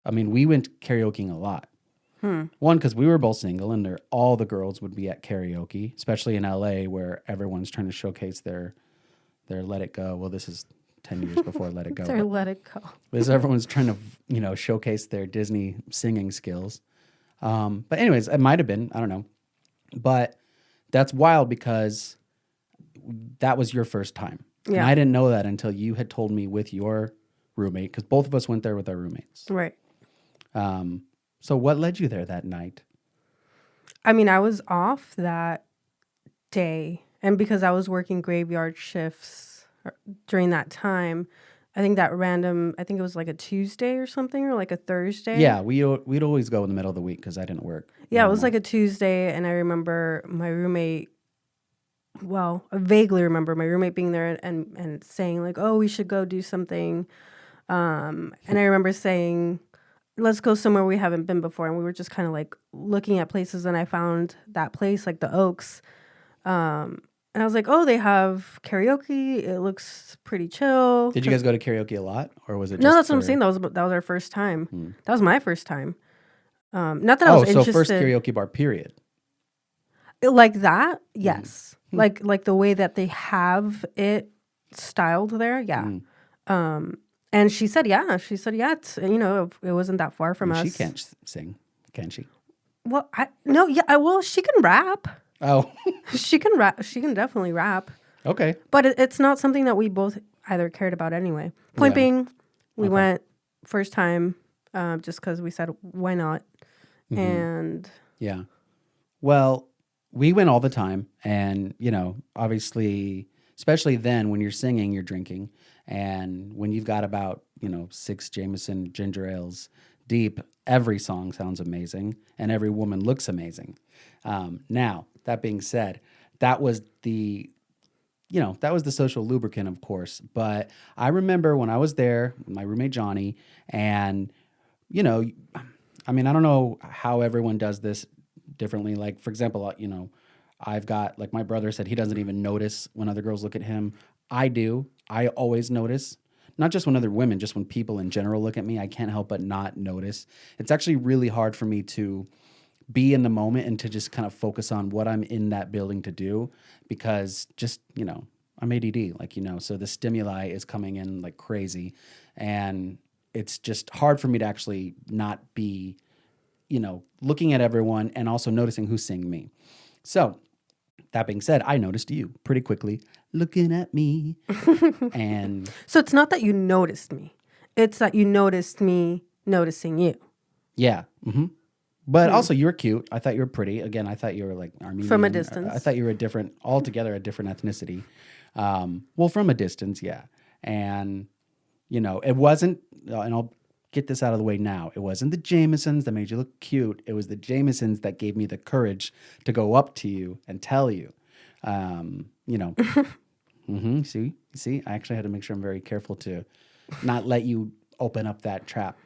I mean, we went karaokeing a lot. One, because we were both single, and all the girls would be at karaoke, especially in LA, where everyone's trying to showcase their Let It Go. Well, this is 10 years before Let It Go. Their Let It Go. Because everyone's trying to, showcase their Disney singing skills. But anyways, it might have been. I don't know. But that's wild because that was your first time. Yeah. And I didn't know that until you had told me with your roommate, because both of us went there with our roommates. Right. So what led you there that night? I mean, I was off that day. And because I was working graveyard shifts during that time, I think it was like a Tuesday or something, or like a Thursday. Yeah, we'd always go in the middle of the week because I didn't work. Yeah, it was like a Tuesday, and I remember my roommate, I vaguely remember my roommate being there and saying like, oh, we should go do something. And I remember saying, let's go somewhere we haven't been before. And we were just kind of like looking at places, and I found that place, like the Oaks. And I was like, oh, they have karaoke. It looks pretty chill. Did you guys go to karaoke a lot, or was it just No, that's what I'm saying. That was our first time. That was my first time. Not that I was interested. So first karaoke bar, period. Like that, yes. Like the way that they have it styled there, yeah. And she said, yeah. It's, it wasn't that far from us. She can't sing, can she? Well, she can rap. Oh. She can rap. She can definitely rap. Okay. But it's not something that we both either cared about anyway. Point being, we went first time just because we said, why not? Mm-hmm. And yeah. Well, we went all the time. And, obviously, especially then when you're singing, you're drinking. And when you've got about, 6 Jameson ginger ales deep, every song sounds amazing. And every woman looks amazing. Now, that being said, that was the social lubricant, of course. But I remember when I was there, with my roommate Johnny, and, I don't know how everyone does this differently. Like, for example, I've got, like my brother said, he doesn't even notice when other girls look at him. I do. I always notice. Not just when other women, just when people in general look at me, I can't help but not notice. It's actually really hard for me to be in the moment and to just kind of focus on what I'm in that building to do, because just, I'm ADD, so the stimuli is coming in like crazy, and it's just hard for me to actually not be, looking at everyone and also noticing who's seeing me. So that being said, I noticed you pretty quickly looking at me. And so it's not that you noticed me. It's that you noticed me noticing you. Yeah. Mm-hmm. But also, you were cute. I thought you were pretty. Again, I thought you were like Armenian. From a distance. I thought you were altogether a different ethnicity. Well, from a distance, yeah. And, it wasn't, and I'll get this out of the way now, it wasn't the Jamesons that made you look cute. It was the Jamesons that gave me the courage to go up to you and tell you. See, I actually had to make sure I'm very careful to not let you open up that trap.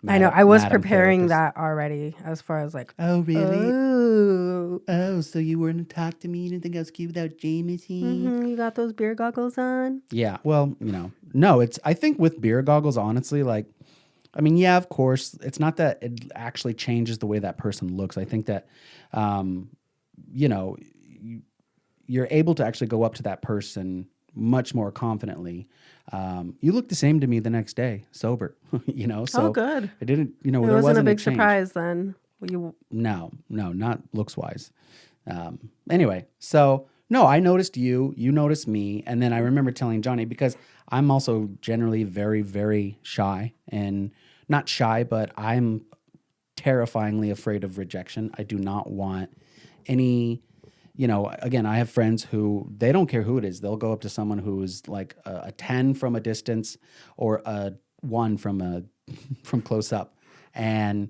I know. I was preparing that already, as far as like. Oh, really? Oh, so you weren't to talk to me? You didn't think I was cute without Jameson? Mm-hmm. You got those beer goggles on? Yeah. Well, no. I think with beer goggles, honestly, yeah, of course, it's not that it actually changes the way that person looks. I think that, you're able to actually go up to that person much more confidently. You looked the same to me the next day, sober, so. Oh, good. I didn't, it there wasn't a big change. surprise then. No, not looks wise. Anyway, so no, I noticed you noticed me. And then I remember telling Johnny, because I'm also generally very, very shy, and not shy, but I'm terrifyingly afraid of rejection. I do not want any, again, I have friends who, they don't care who it is. They'll go up to someone who's like a 10 from a distance or a 1 from close up, and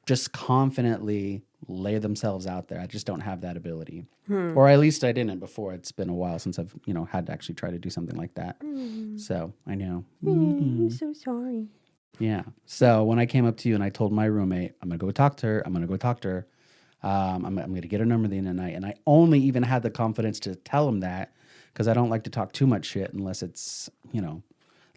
just confidently lay themselves out there. I just don't have that ability. Or at least I didn't before. It's been a while since I've, had to actually try to do something like that. So I know. I'm so sorry. Yeah. So when I came up to you and I told my roommate, I'm going to go talk to her. I'm going to go talk to her. I'm going to get her number at the end of the night. And I only even had the confidence to tell him that because I don't like to talk too much shit unless it's,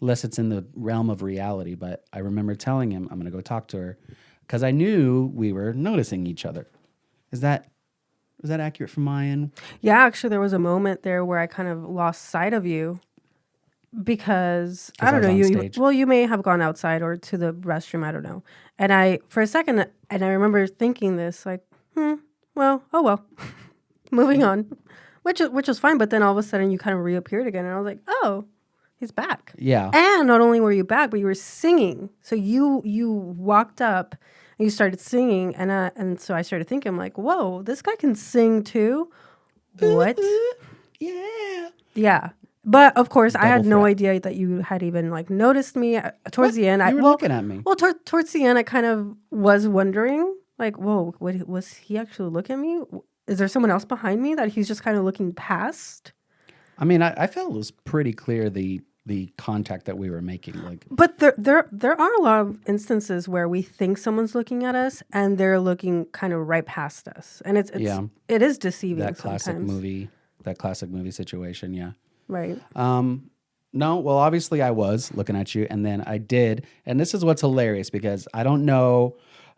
unless it's in the realm of reality. But I remember telling him I'm going to go talk to her because I knew we were noticing each other. Is that accurate from my end? Yeah, actually, there was a moment there where I kind of lost sight of you because I Because I don't was know, on you stage. well, you may have gone outside or to the restroom, I don't know. And I for a second and I remember thinking this like, well, oh well, moving on. Which was fine, but then all of a sudden you kind of reappeared again and I was like, "Oh, he's back." Yeah. And not only were you back, but you were singing. So you walked up and you started singing and so I started thinking I'm like, "Whoa, this guy can sing too." What? Yeah. Yeah. But of course, I Double had no threat. idea that you had even like noticed me towards What? the end. You were looking at me. Well, towards the end, I kind of was wondering, like, whoa, what, was he actually looking at me? Is there someone else behind me that he's just kind of looking past? I mean, I felt it was pretty clear the contact that we were making. Like But there are a lot of instances where we think someone's looking at us and they're looking kind of right past us, and yeah, it is deceiving that classic sometimes, movie, situation. Yeah. right? No, well, obviously I was looking at you, and then I did, and this is what's hilarious because I don't know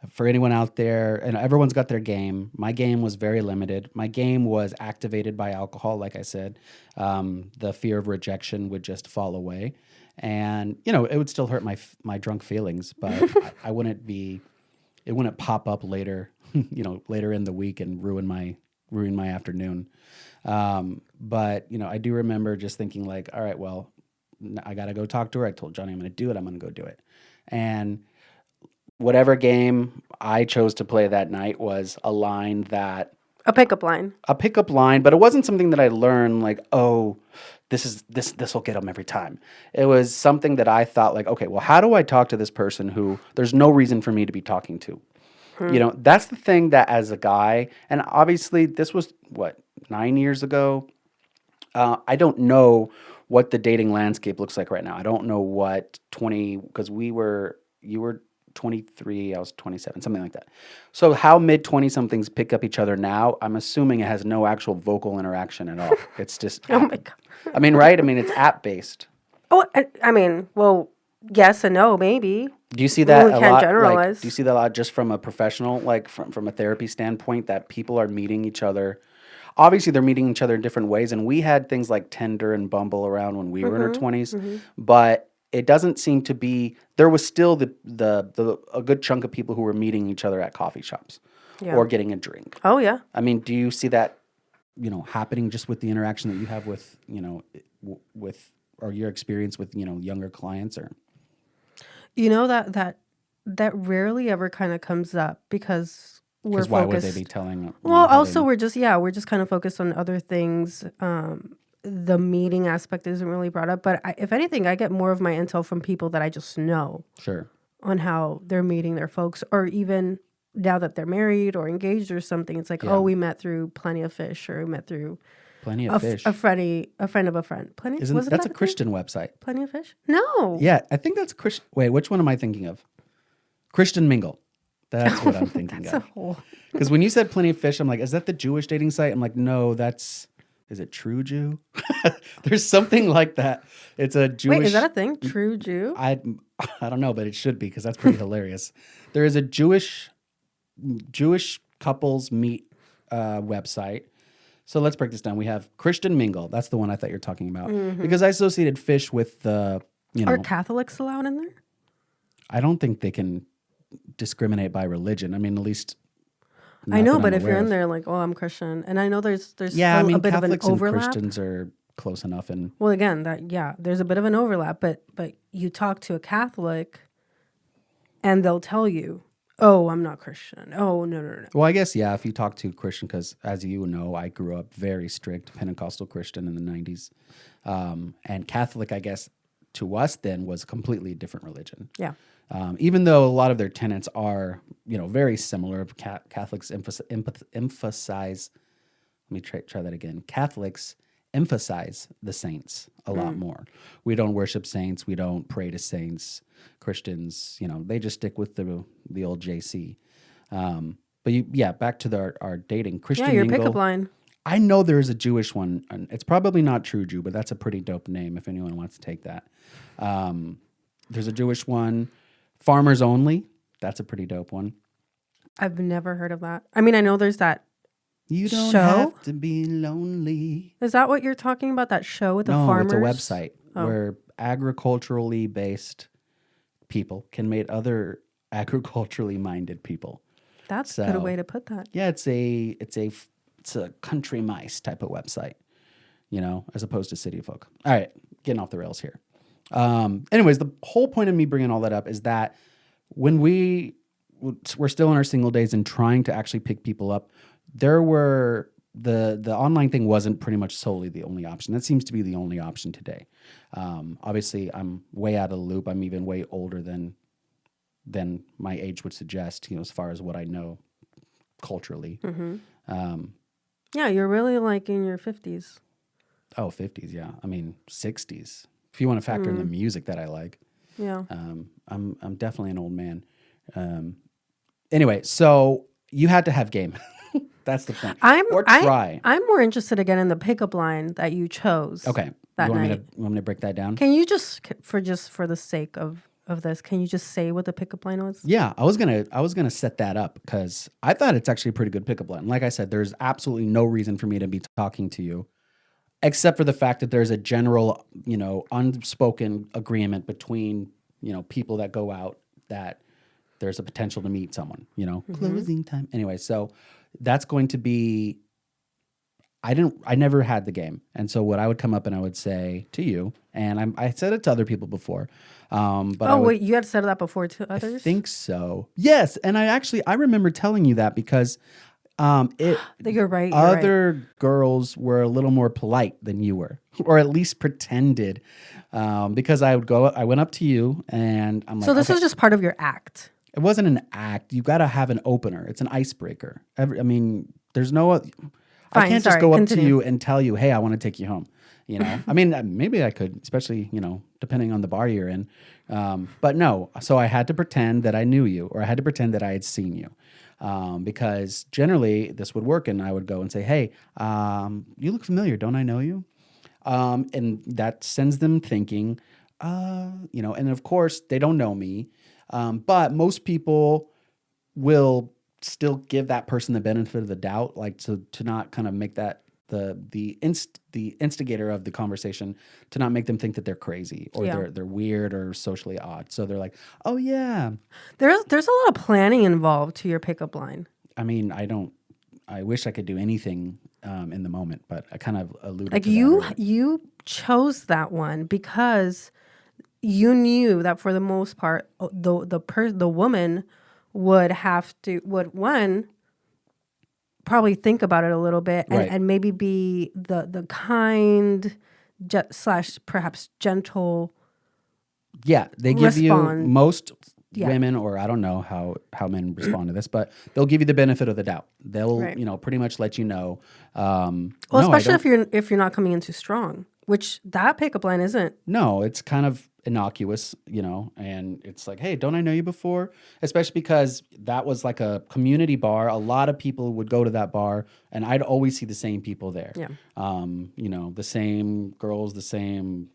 for anyone out there, and everyone's got their game. My game was very limited. My game was activated by alcohol, like I said. The fear of rejection would just fall away, and it would still hurt my drunk feelings, but I wouldn't be. It wouldn't pop up later, later in the week and ruin my afternoon. But I do remember just thinking like, all right, well, I got to go talk to her. I told Johnny I'm going to do it. I'm going to go do it. And whatever game I chose to play that night was a line that A pickup line. a pickup line, but it wasn't something that I learned like, oh, this will get them every time. It was something that I thought like, okay, well, how do I talk to this person who there's no reason for me to be talking to? That's the thing that as a guy, and obviously this was what, 9 years ago. I don't know what the dating landscape looks like right now. I don't know what 20, because you were 23, I was 27, something like that. So how mid 20 somethings pick up each other now, I'm assuming it has no actual vocal interaction at all. It's just Oh app. my god. I mean, right? I mean, it's app based. Oh, I mean, well, yes and no, maybe. Do you see We that a can't lot? Like, generalize. do you see that a lot just from a professional, like from a therapy standpoint, that people are meeting each other? Obviously, they're meeting each other in different ways, and we had things like Tinder and Bumble around when we were in our 20s, but it doesn't seem to be. There was still the a good chunk of people who were meeting each other at coffee shops Yeah. or getting a drink. Oh yeah. I mean, do you see that happening just with the interaction that you have with with or your experience with younger clients or? You know that rarely ever kind of comes up because we're Because why would they focused. be telling Well, how also they? we're just kind of focused on other things. The meeting aspect isn't really brought up, but if anything, I get more of my intel from people that I just know Sure. on how they're meeting their folks, or even now that they're married or engaged or something. It's like, Yeah. oh, we met through Plenty of Fish, or we met through Plenty of fish. a friend of a friend. Plenty Isn't wasn't that's a that a thing? Christian website? Plenty of Fish? No. Yeah, I think that's Christian. Wait, which one am I thinking of? Christian Mingle. That's what I'm thinking That's a of. whole. Because when you said Plenty of Fish, I'm like, is that the Jewish dating site? I'm like, no, is it True Jew? There's something like that. It's a Jewish. Wait, is that a thing? True Jew? I don't know, but it should be because that's pretty hilarious. There is a Jewish couples meet website. So let's break this down. We have Christian Mingle. That's the one I thought you were talking about because I associated fish with the Are Catholics allowed in there? I don't think they can discriminate by religion. I mean, at least I not know, that but I'm if you're aware in of. there, like, oh, I'm Christian, and I know there's Yeah, I mean, a bit Catholics of an and overlap. Christians are close enough, and Well, again, there's a bit of an overlap, but you talk to a Catholic, and they'll tell you, oh, I'm not Christian. Oh, no. well, I guess yeah. If you talk to Christian, because as you know, I grew up very strict Pentecostal Christian in the '90s, and Catholic, I guess, to us then was a completely different religion. Yeah. Even though a lot of their tenets are, very similar. Catholics emphasize. Let me try that again. Catholics emphasize the saints a lot more. We don't worship saints. We don't pray to saints. Christians, they just stick with the old JC. But back to our dating. Christian Yeah, your Mingle. pickup line. I know there's a Jewish one. And it's probably not True Jew, but that's a pretty dope name if anyone wants to take that. There's a Jewish one. Farmers Only. That's a pretty dope one. I've never heard of that. I mean, I know there's that You don't show. have to be lonely. Is that what you're talking about? That show with the No, farmers? it's a website where agriculturally based people can meet other agriculturally minded people. That's a good way to put that. Yeah, it's a country mice type of website, as opposed to City of Folk. All right, getting off the rails here. Anyways, the whole point of me bringing all that up is that when we're still in our single days and trying to actually pick people up, there were the online thing wasn't pretty much solely the only option. That seems to be the only option today. Obviously, I'm way out of the loop. I'm even way older than my age would suggest, as far as what I know culturally. Yeah, you're really like in your 50s. Oh, 50s, yeah. I mean, 60s. If you want to factor in the music that I like. Yeah. I'm definitely an old man. Anyway, so you had to have game. That's the point. I'm more interested again in the pickup line that you chose. Okay. That you want night. me to break that down? Can you just for the sake of this, can you just say what the pickup line was? Yeah, I was gonna set that up because I thought it's actually a pretty good pickup line. Like I said, there's absolutely no reason for me to be talking to you, except for the fact that there's a general, unspoken agreement between, people that go out that there's a potential to meet someone, closing time. Anyway, so that's going to be, I never had the game. And so what I would come up and I would say to you, and I said it to other people before. But wait, you had said that before to others? I think so. Yes. And I remember telling you that because you're right. Other girls were a little more polite than you were, or at least pretended, because I went up to you and I'm like, so this is just part of your act. It wasn't an act. You got to have an opener. It's an icebreaker. There's no, I can't just go up to you and tell you, hey, I want to take you home. I mean, maybe I could, especially, depending on the bar you're in. But no, so I had to pretend that I knew you, or I had to pretend that I had seen you. Because generally this would work and I would go and say, hey, you look familiar. Don't I know you? And that sends them thinking, and of course they don't know me. But most people will still give that person the benefit of the doubt, like to not kind of make that the instigator of the conversation, to not make them think that they're crazy or they're weird or socially odd. So they're like, oh yeah. There's a lot of planning involved to your pickup line. I mean, I wish I could do anything in the moment, but I kind of alluded like to that. You chose that one because you knew that for the most part, the woman would probably think about it a little bit and maybe be the kind / perhaps gentle. Yeah, they give respond. you most women, or I don't know how men respond to this, but they'll give you the benefit of the doubt. They'll pretty much let you know. Especially if you're not coming in too strong, which that pickup line isn't. No, it's kind of innocuous, and it's like, hey, don't I know you before? Especially because that was like a community bar. A lot of people would go to that bar and I'd always see the same people there. Yeah. The same girls, the same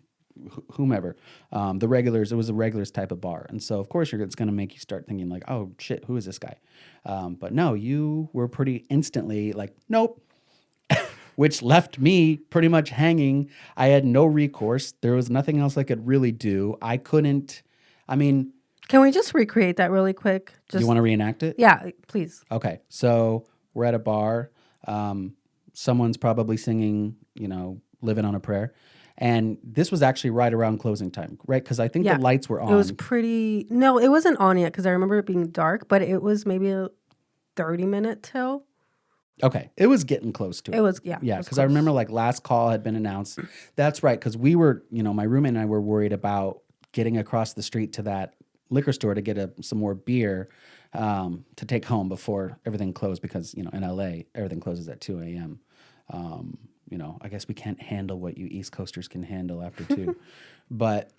whomever, the regulars. It was a regulars type of bar. And so of course it's going to make you start thinking like, oh shit, who is this guy? But no, you were pretty instantly like, nope. Which left me pretty much hanging. I had no recourse. There was nothing else I could really do. I couldn't, can we just recreate that really quick? You want to reenact it? Yeah, please. Okay. So we're at a bar. Someone's probably singing, Living on a Prayer. And this was actually right around closing time, right? Because I think the lights were on. It was no, it wasn't on yet because I remember it being dark, but it was maybe a 30-minute till. Okay. It was getting close to it. It was, yeah. Yeah, because I remember like last call had been announced. That's right, because we were, my roommate and I were worried about getting across the street to that liquor store to get some more beer to take home before everything closed because, in LA, everything closes at 2 a.m. I guess we can't handle what you East Coasters can handle after 2. But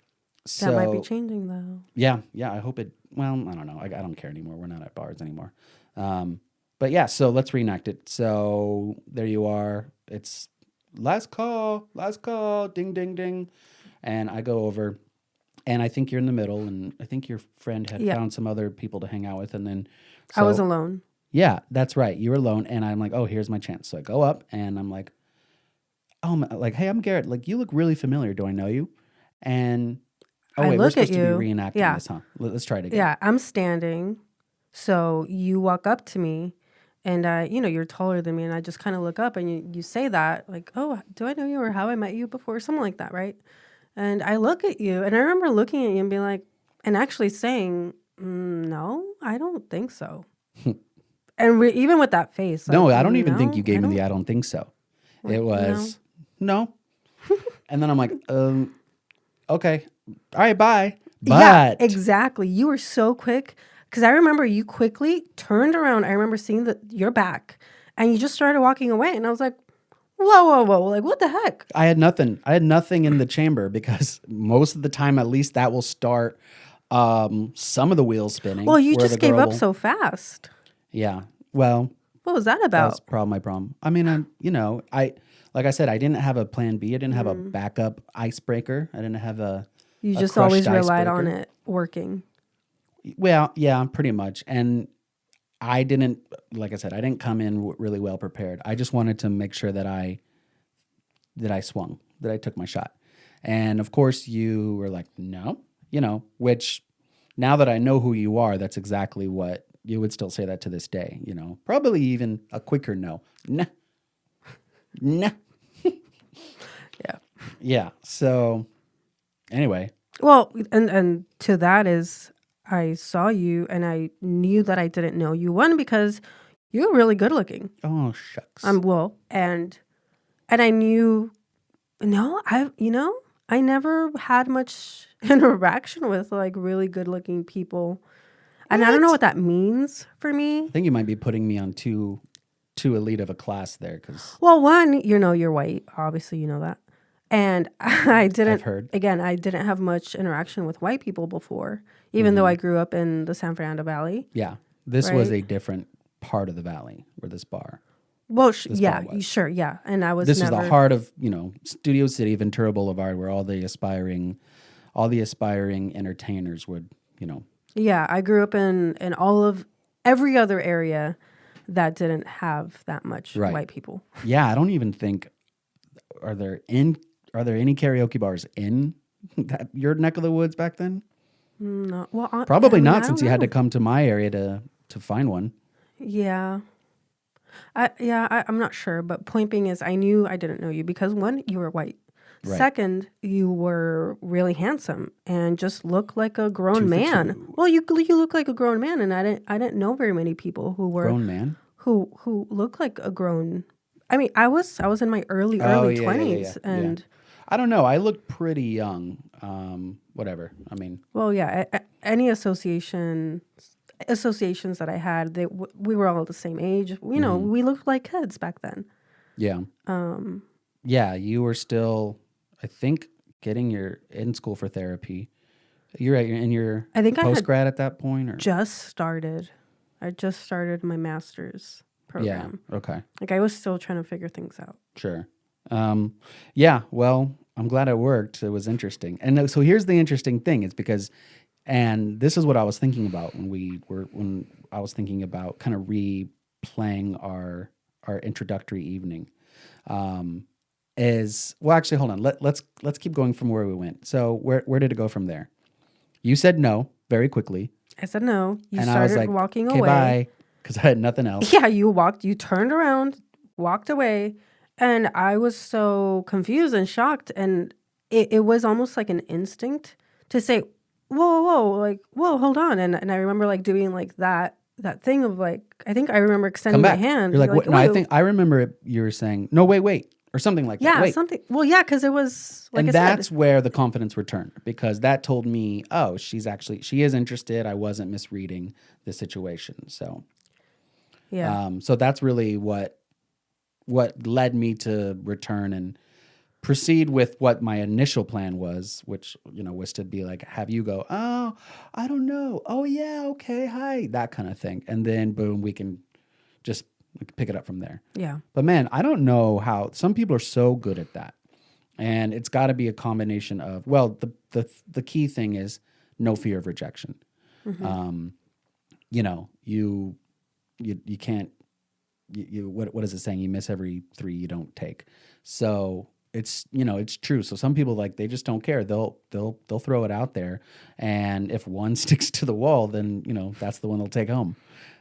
That might be so, changing though. yeah, I hope it, well, I don't know. I don't care anymore. We're not at bars anymore. But yeah, so let's reenact it. So there you are. It's last call, ding, ding, ding. And I go over, and I think you're in the middle, and I think your friend had Yeah. found some other people to hang out with. And then, I was so alone. yeah, that's right. You were alone. And I'm like, oh, here's my chance. So I go up and I'm like, like, hey, I'm Garrett. Like, you look really familiar. Do I know you? And, oh, I wait, we're look at supposed to be you. reenacting Yeah. this, huh? Let's try it again. Yeah. I'm standing. So you walk up to me and you're taller than me. And I just kind of look up and you say that like, oh, do I know you or how I met you before? Something like that. Right. And I look at you and I remember looking at you and being like, and actually saying, no, I don't think so. And even with that face, like, No, I don't even think you no, I gave me don't the I don't think so. like, It no. was, no. And then I'm like, okay. All right, bye. Yeah, But exactly. You were so quick because I remember you quickly turned around. I remember seeing your back and you just started walking away. And I was like, whoa, whoa, whoa. Like, what the heck? I had nothing. I had nothing in the chamber because most of the time, at least, that will start some of the wheels spinning. Well, you where the just gave girl up will- so fast. Yeah. Well, What was that that's about? my problem. I mean, like I said, I didn't have a plan B. I didn't have a Mm. backup icebreaker. I didn't have a You a just crushed always relied on icebreaker. it working. Well, yeah, pretty much. And I didn't, like I said, I didn't come in really well prepared. I just wanted to make sure that I swung, that I took my shot. And of course, you were like, no, which now that I know who you are, that's exactly what you would still say that to this day, probably even a quicker no. Nah, nah. Yeah. Yeah. So anyway, Well, and to that is I saw you and I knew that I didn't know you. One, because you're really good looking. oh, shucks. Well, and I knew, no, I never had much interaction with like really good looking people. And I don't know what that means for me. I think you might be putting me on too elite of a class there because Well, one, you're white. Obviously, you know that. And I didn't, I've heard. again, I didn't have much interaction with white people before, even though I grew up in the San Fernando Valley. Yeah. This was Right. a different part of the valley where this bar. Well, This yeah, bar was. sure, yeah. And I was This never. was the heart of, Studio City, Ventura Boulevard, where all the aspiring entertainers would, Yeah, I grew up in all of every other area that didn't have that much Right. white people. Yeah, I don't even think are there any karaoke bars in your neck of the woods back then? No, well, Probably I mean, not, I since don't you had to know. come to my area to find one. Yeah, I'm not sure, but point being is, I knew I didn't know you because one, you were white. Right. Second, you were really handsome and just looked like a grown 2 for man. 2. Well, you look like a grown man, and I didn't know very many people who were Grown man. who look like a grown. I mean, I was in my early Oh, yeah, 20s, yeah. and I don't know. I looked pretty young. Whatever. I mean, well, yeah, any associations that I had, we were all the same age. Mm-hmm. We looked like kids back then. yeah. Yeah, you were still, I think, getting your in school for therapy. You're in your I think I post had grad at that point, or just started. I just started my master's yeah. program. Okay. Like I was still trying to figure things out. Sure. Yeah, well, I'm glad it worked. It was interesting. And so here's the interesting thing is because, and this is what I was thinking about when I was thinking about kind of replaying our introductory evening. Well, actually, hold on. Let's keep going from where we went. So where did it go from there? You said no very quickly. I said no. You and I was started like, walking okay, away. bye. Because I had nothing else. Yeah, you turned around, walked away, and I was so confused and shocked. And it was almost like an instinct to say, whoa, whoa, like, whoa, hold on. And I remember like doing like that thing of like, I think I remember extending Come my back. hand. You're like, what? No, I wait, think I remember you were saying, no, wait, or something like that. yeah, Wait. something. Well, yeah, because it was like And I that's said. where the confidence returned because that told me, oh, she is interested. I wasn't misreading the situation. So, Yeah. so that's really what what led me to return and proceed with what my initial plan was, which, was to be like, have you go, oh, I don't know. Oh, yeah, okay, hi, that kind of thing. And then, boom, we can just pick it up from there. Yeah. But man, I don't know how some people are so good at that. And it's got to be a combination of, well, the key thing is no fear of rejection. Um, you can't, what is it saying? You miss every three you don't take. So it's true. So some people, like, they just don't care. They'll throw it out there, and if one sticks to the wall, then that's the one they'll take home.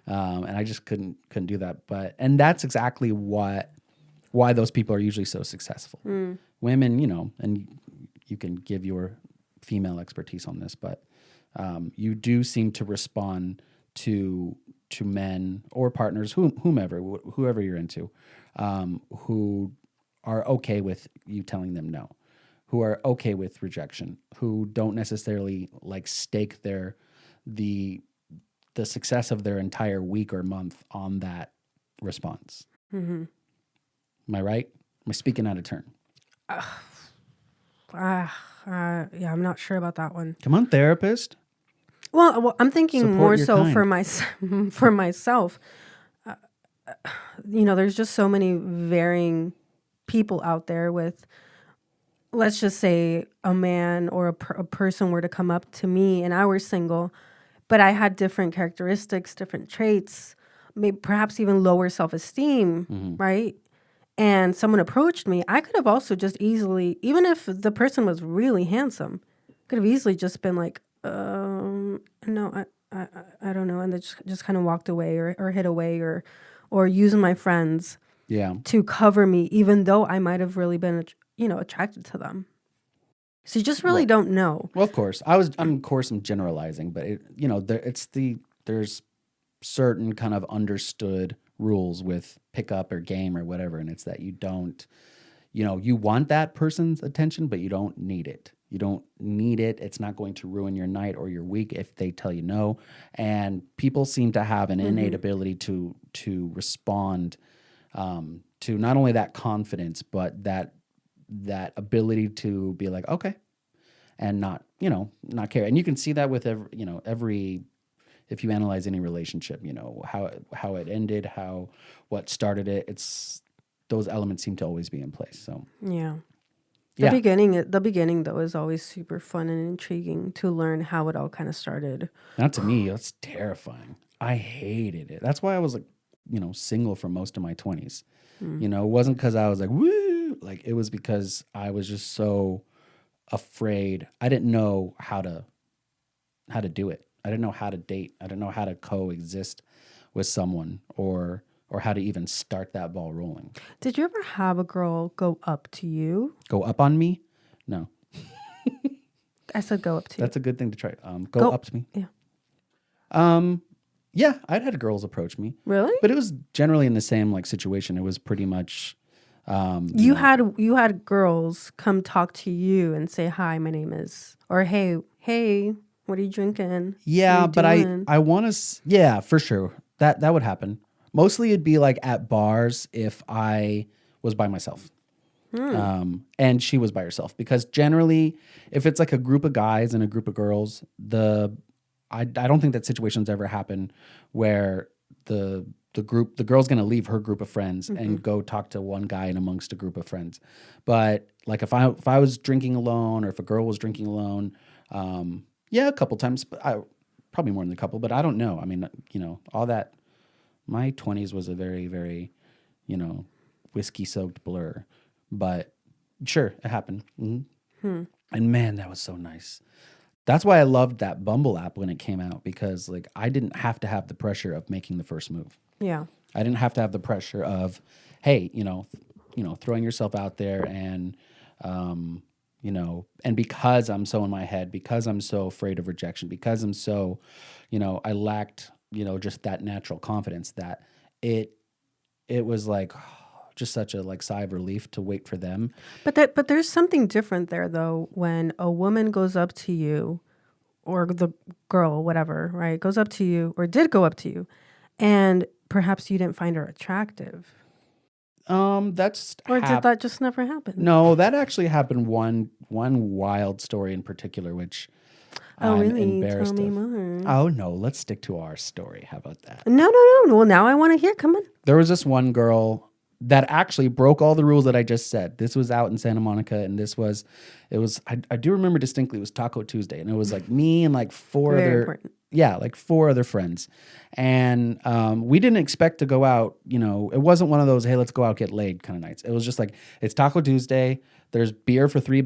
And I just couldn't do that. And that's exactly why those people are usually so successful. Women, and you can give your female expertise on this, but you do seem to respond to men or partners, whoever you're into, who are okay with you telling them no, who are okay with rejection, who don't necessarily like stake the success of their entire week or month on that response. Mm-hmm. Am I right? Am I speaking out of turn? Yeah, I'm not sure about that one. Come on, therapist. Well, I'm thinking Support more your so kind. for myself. There's just so many varying people out there with, let's just say, a man or a person were to come up to me and I were single, but I had different characteristics, different traits, maybe perhaps even lower self-esteem, right? And someone approached me, I could have also just easily, even if the person was really handsome, could have easily just been like, no, I don't know, and they just kind of walked away or hid away or using my friends to cover me, even though I might have really been, attracted to them. So you just really don't know. Well, of course, I'm generalizing, but there's certain kind of understood rules with pickup or game or whatever, and it's that you don't, you want that person's attention, but you don't need it. You don't need it. It's not going to ruin your night or your week if they tell you no. And people seem to have an innate ability to respond to not only that confidence, but that ability to be like, okay, and not care. And you can see that with every if you analyze any relationship, how it ended, what started it. It's those elements seem to always be in place. So yeah. The beginning though is always super fun and intriguing to learn how it all kind of started. Not to me, that's terrifying. I hated it. That's why I was like, single for most of my 20s. It wasn't because I was like, woo, like it was because I was just so afraid. I didn't know how to do it. I didn't know how to date. I didn't know how to coexist with someone or how to even start that ball rolling. Did you ever have a girl go up to you? Go up on me? No. I said go up to you. That's a good thing to try. Go up to me. Yeah. Yeah, I'd had girls approach me. Really? But it was generally in the same like situation. It was pretty much you had girls come talk to you and say, "Hi, my name is," or "Hey, what are you drinking?" Yeah, but I want to. Yeah, for sure. That would happen. Mostly it'd be like at bars if I was by myself. And she was by herself, because generally if it's like a group of guys and a group of girls, I don't think that situation's ever happened where the girl's going to leave her group of friends and go talk to one guy in amongst a group of friends. But like if I was drinking alone, or if a girl was drinking alone, yeah, a couple times, but probably more than a couple, but I don't know. I mean, all that, my 20s was a very, very, whiskey soaked blur, but sure, it happened. And man, that was so nice. That's why I loved that Bumble app when it came out, because like I didn't have to have the pressure of making the first move. Yeah. I didn't have to have the pressure of, hey, throwing yourself out there and, and because I'm so in my head, because I'm so afraid of rejection, because I'm so, I lacked, just that natural confidence, that it was like just such a like sigh of relief to wait for them. But there's something different there though when a woman goes up to you, or the girl, whatever, right, goes up to you or did go up to you, and perhaps you didn't find her attractive. That's Or did that just never happen? No, that actually happened one wild story in particular, which Oh, I'm really? Tell embarrassed me of. more. Oh no, let's stick to our story. How about that? No, no, no. Well, now I want to hear. Come on. There was this one girl that actually broke all the rules that I just said. This was out in Santa Monica, and I do remember distinctly. It was Taco Tuesday, and it was like me and like Very important. like four other friends, and we didn't expect to go out. You know, it wasn't one of those, hey, let's go out get laid kind of nights. It was just like, it's Taco Tuesday. There's beer for $3,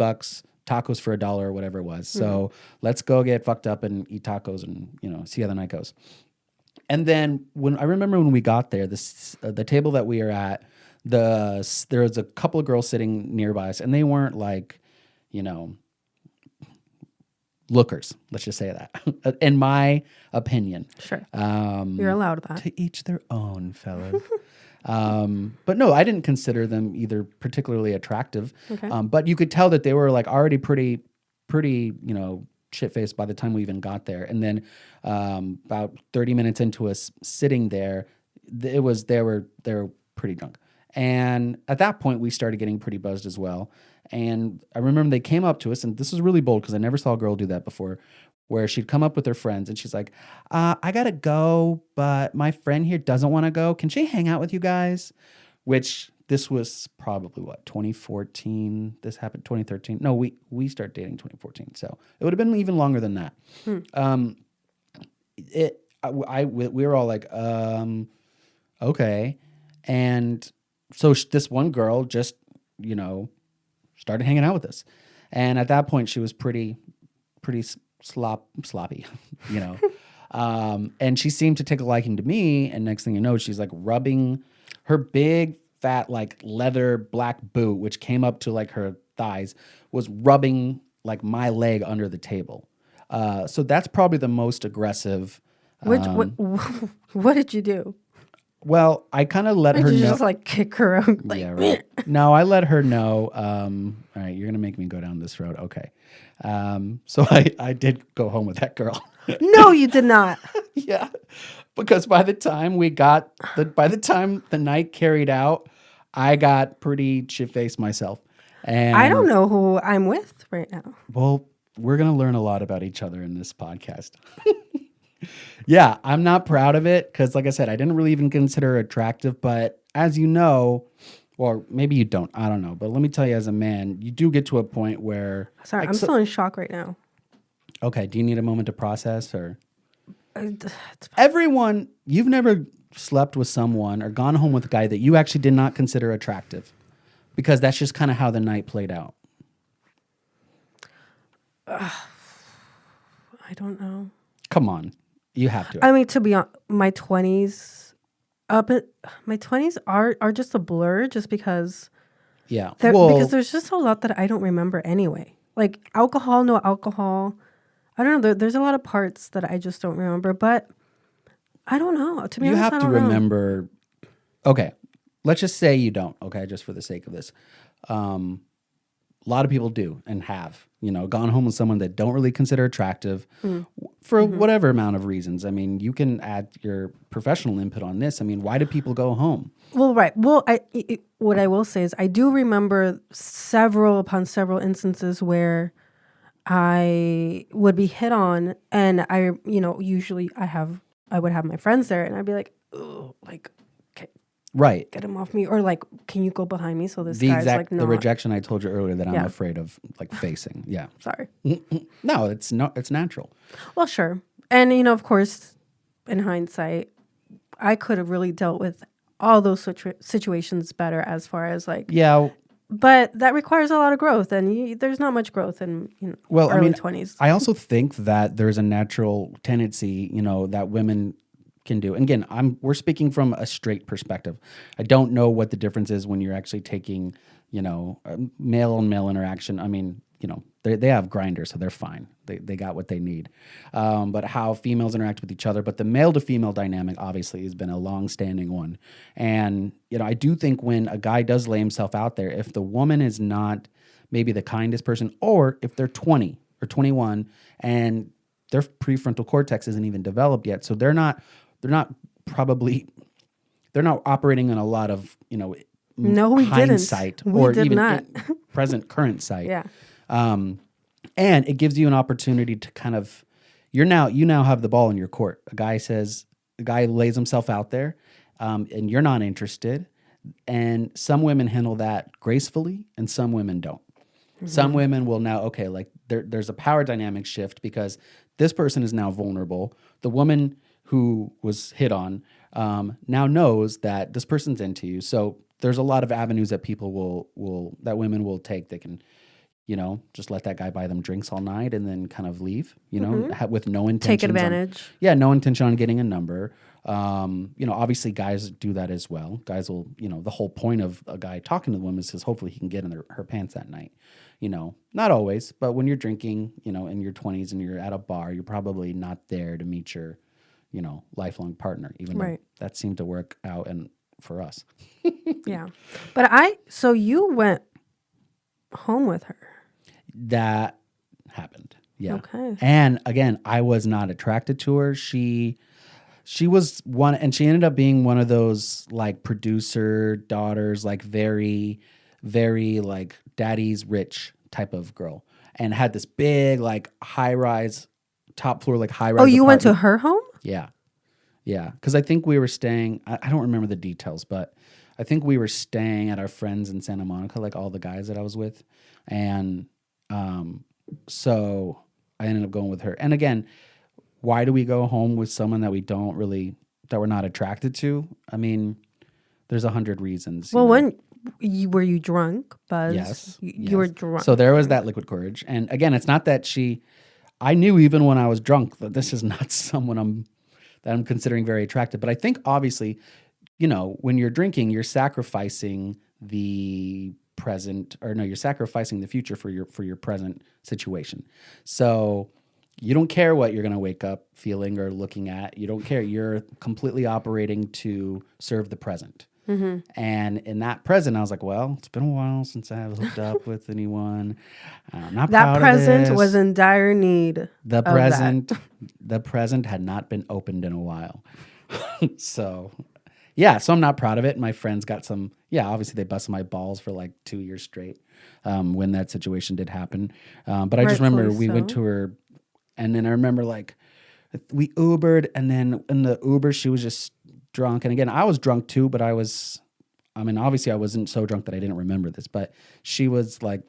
tacos for $1 or whatever it was. So let's go get fucked up and eat tacos and, you know, see how the night goes. And then when I remember when we got there, the table that we are at, there was a couple of girls sitting nearby us, and they weren't like, you know, lookers. Let's just say that, in my opinion. Sure. You're allowed that. To each their own, fellas. But no, I didn't consider them either particularly attractive. Okay. But you could tell that they were like already pretty, you know, shit faced by the time we even got there. And then about 30 minutes into us sitting there, they were pretty drunk. And at that point, we started getting pretty buzzed as well. And I remember they came up to us, and this was really bold because I never saw a girl do that before, where she'd come up with her friends and she's like, I gotta go, but my friend here doesn't want to go. Can she hang out with you guys? Which this was probably what, 2014? This happened 2013. No, we started dating 2014. So it would have been even longer than that. We were all like, okay. And so this one girl just, you know, started hanging out with us. And at that point she was pretty sloppy, you know. And she seemed to take a liking to me. And next thing you know, she's like rubbing her big fat like leather black boot, which came up to like her thighs, was rubbing like my leg under the table. So that's probably the most aggressive. What did you do? Well, I kind of let her Did you know. just like kick her out? Like, Yeah, right. No, I let her know. All right, you're gonna make me go down this road. Okay. So I did go home with that girl. No, you did not. Yeah, because by the time the night carried out, I got pretty shit faced myself. And I don't know who I'm with right now. well, we're gonna learn a lot about each other in this podcast. Yeah, I'm not proud of it because, like I said, I didn't really even consider her attractive. But as you know, or maybe you don't, I don't know. But let me tell you, as a man, you do get to a point where. Sorry, like, I'm still in shock right now. Okay, do you need a moment to process, or It's everyone? You've never slept with someone or gone home with a guy that you actually did not consider attractive, because that's just kind of how the night played out. I don't know. Come on, you have to. I mean, to be honest, my 20s are just a blur, just because Yeah, because there's just a lot that I don't remember anyway. Like alcohol, no alcohol. I don't know. There's a lot of parts that I just don't remember, but I don't know. To be honest, you have I to don't know. remember. Okay, let's just say you don't. Okay, just for the sake of this, a lot of people do and have, you know, gone home with someone that don't really consider attractive for whatever amount of reasons. I mean, you can add your professional input on this. I mean, why do people go home? Well, right. Well, what I will say is I do remember several instances where I would be hit on, and usually I would have my friends there, and I'd be like, oh, like, okay, Right. get him off me, or like, can you go behind me so this The guy's exact like, no, the rejection I told you earlier that I'm Yeah. afraid of, like, facing. Yeah. sorry. No, it's not. It's natural. Well, sure, and of course, in hindsight, I could have really dealt with all those situations better, as far as like, Yeah. but that requires a lot of growth, and there's not much growth in Well, I early mean, 20s. I also think that there's a natural tendency, you know, that women can do. And again, we're speaking from a straight perspective. I don't know what the difference is when you're actually taking, you know, male on male interaction. I mean, you know, they have grinders, so they're fine. They got what they need. But how females interact with each other, but the male to female dynamic obviously has been a long-standing one. And, you know, I do think when a guy does lay himself out there, if the woman is not maybe the kindest person, or if they're 20 or 21 and their prefrontal cortex isn't even developed yet, so they're not operating on a lot of, you know, No, we hindsight didn't. We or did even not. present current sight. Yeah. And it gives you an opportunity to kind of, you now have the ball in your court. A guy lays himself out there, and you're not interested. And some women handle that gracefully, and some women don't. Some women will now, okay, like there's a power dynamic shift because this person is now vulnerable. The woman who was hit on now knows that this person's into you. So there's a lot of avenues that people that women will take. They can, just let that guy buy them drinks all night and then kind of leave, with no intention. Take advantage. No intention on getting a number. Obviously guys do that as well. Guys will, the whole point of a guy talking to the woman is hopefully he can get in her pants that night. Not always, but when you're drinking, in your 20s and you're at a bar, you're probably not there to meet your, lifelong partner, even though that seemed to work out and for us. Yeah. But so you went home with her. That happened. Yeah. Okay. And again, I was not attracted to her. She was one, and she ended up being one of those like producer daughters, like very, very like daddy's rich type of girl, and had this big like top floor like high rise. Oh, you apartment. went to her home? Yeah. Yeah. Because I think we were staying, I don't remember the details, but I think we were staying at our friends in Santa Monica, like all the guys that I was with. And so I ended up going with her. And again, why do we go home with someone that that we're not attracted to? I mean, there's 100 reasons. Well, were you drunk, Buzz? Yes. You were drunk. So there was that liquid courage. And again, it's not that I knew even when I was drunk that this is not someone that I'm considering very attractive. But I think obviously, when you're drinking, you're sacrificing the present, or no, you're sacrificing the future for your present situation. So you don't care what you're going to wake up feeling or looking at. You don't care. You're completely operating to serve the present. Mm-hmm. And in that present, I was like, well, it's been a while since I have hooked up with anyone. I'm not proud of this. That present was in dire need. The present had not been opened in a while. So I'm not proud of it. My friends got obviously they busted my balls for like 2 years straight when that situation did happen. But I just remember we went to her, and then I remember like we Ubered, and then in the Uber, she was just drunk. And again, I was drunk too, but obviously I wasn't so drunk that I didn't remember this, but she was like,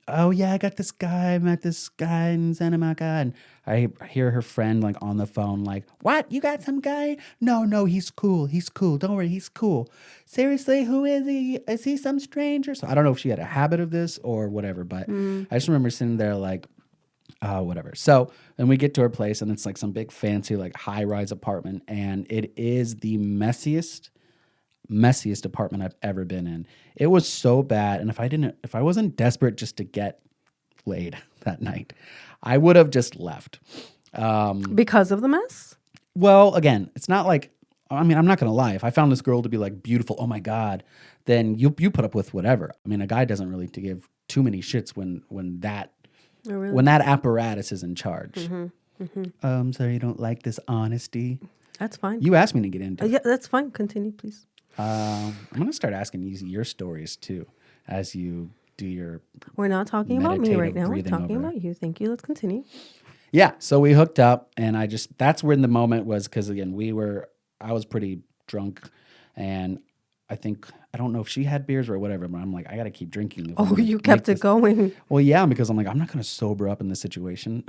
oh yeah, I met this guy in Santa Monica. And I hear her friend like on the phone, like, what? You got some guy? No, he's cool. Don't worry, he's cool. Seriously, who is he? Is he some stranger? So I don't know if she had a habit of this or whatever, but I just remember sitting there like, whatever. So then we get to her place, and it's like some big fancy like high rise apartment, and it is the messiest apartment I've ever been in. It was so bad, and if I wasn't desperate just to get laid that night, I would have just left. Because of the mess? Well, again, it's not like, I'm not gonna lie. If I found this girl to be like beautiful, oh my God, then you put up with whatever. A guy doesn't really to give too many shits when that apparatus is in charge. Mm-hmm. Mm-hmm. So you don't like this honesty? That's fine. You asked me to get into it. Yeah, that's fine. Continue, please. I'm going to start asking you your stories too as you do your We're not talking about me right now. We're breathing talking over. about you. Thank you. Let's continue. Yeah. So we hooked up, and that's when the moment was, because again, I was pretty drunk, and I don't know if she had beers or whatever, but I'm like, I got to keep drinking. Oh, you kept it going. Well, yeah, because I'm like, I'm not going to sober up in this situation.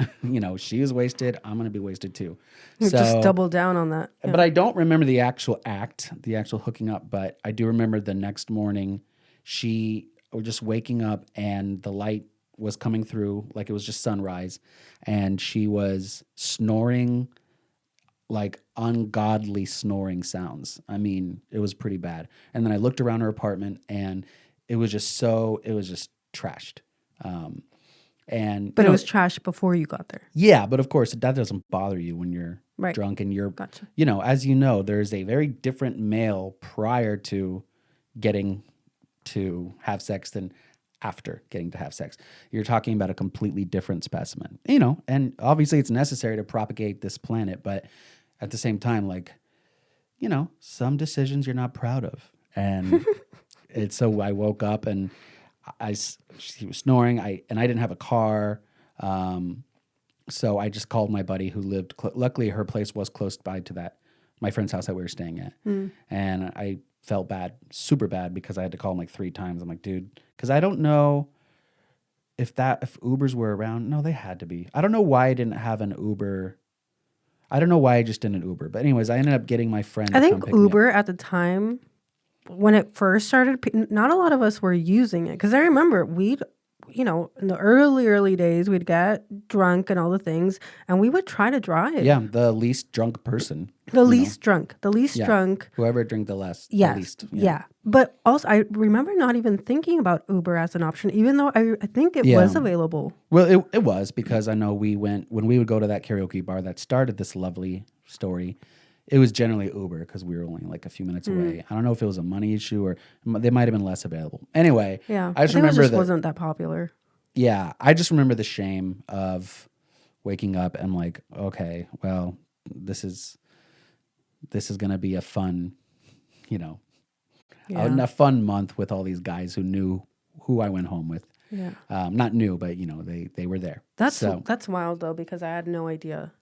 She is wasted. I'm going to be wasted too. You just double down on that. Yeah. But I don't remember the actual hooking up, but I do remember the next morning, she was just waking up and the light was coming through like it was just sunrise, and she was snoring like ungodly snoring sounds. It was pretty bad. And then I looked around her apartment, and it was just trashed. But it was trash before you got there. Yeah, but of course that doesn't bother you when you're drunk and you're, gotcha. As there's a very different male prior to getting to have sex than after getting to have sex. You're talking about a completely different specimen, and obviously it's necessary to propagate this planet, but at the same time, like, some decisions you're not proud of. And And so I woke up and he was snoring. I didn't have a car. So I just called my buddy who lived, luckily her place was close by to my friend's house that we were staying at. And I felt bad, super bad, because I had to call him like 3 times. I'm like, dude, because I don't know if Ubers were around. No, they had to be. I don't know why I didn't have an Uber. I don't know why I just didn't Uber. But anyways, I ended up getting my friend I to come think pick me up. Uber at the time, when it first started, not a lot of us were using it. Because I remember in the early days, we'd get drunk and all the things, and we would try to drive. Yeah, the least drunk person. The least drunk. Whoever drank the less. Yes. The least. Yeah. But also, I remember not even thinking about Uber as an option, even though I think it was available. Well, it was, because I know when we would go to that karaoke bar that started this lovely story, it was generally Uber because we were only like a few minutes away. I don't know if it was a money issue or they might have been less available. Anyway, Yeah. I just think remember it just wasn't that popular. Yeah, I just remember the shame of waking up and like, okay, well, this is gonna be a fun, a fun month with all these guys who knew who I went home with. Yeah. Not new, but they were there. That's wild though, because I had no idea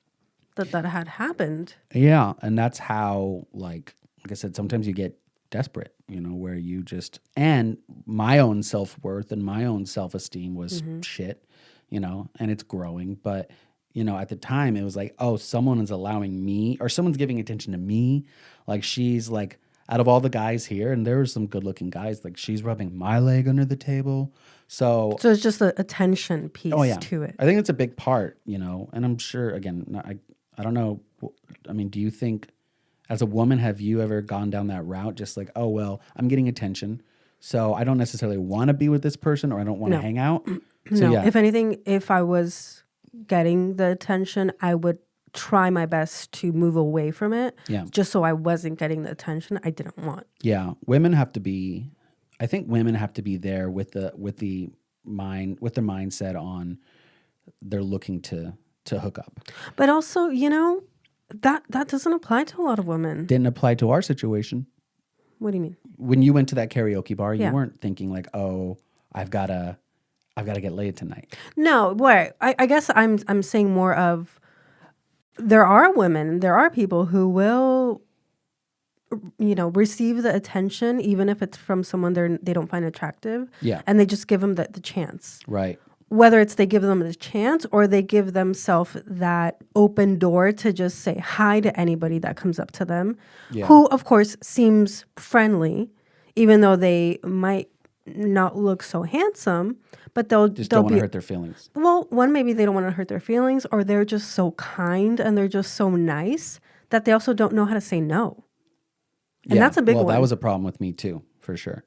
that had happened. Yeah, and that's how, like I said, sometimes you get desperate, where you just, and my own self-worth and my own self-esteem was shit, and it's growing. But, at the time it was like, oh, someone is allowing me, or someone's giving attention to me. Like, she's like, out of all the guys here, and there were some good-looking guys, like she's rubbing my leg under the table. So it's just an attention piece to it. I think it's a big part, and I'm sure, again, I don't know. I mean, do you think, as a woman, have you ever gone down that route? Just like, oh, well, I'm getting attention, so I don't necessarily want to be with this person, or I don't want to hang out. So, no, yeah. If anything, if I was getting the attention, I would try my best to move away from it. Yeah. Just so I wasn't getting the attention I didn't want. Yeah. Women have to be. I think women have to be there with their mindset on they're looking to hook up. But also, that doesn't apply to a lot of women. Didn't apply to our situation. What do you mean? When you went to that karaoke bar, you weren't thinking like, oh, I've got to get laid tonight. No, what I guess I'm saying more of, there are people who will, receive the attention even if it's from someone they don't find attractive. Yeah. And they just give them the chance. Right. Whether it's they give them the chance or they give themselves that open door to just say hi to anybody that comes up to them, who, of course, seems friendly, even though they might not look so handsome, but they'll don't want to hurt their feelings. Well, one, maybe they don't want to hurt their feelings, or they're just so kind and they're just so nice that they also don't know how to say no. And that's a big one. Well, that was a problem with me too, for sure.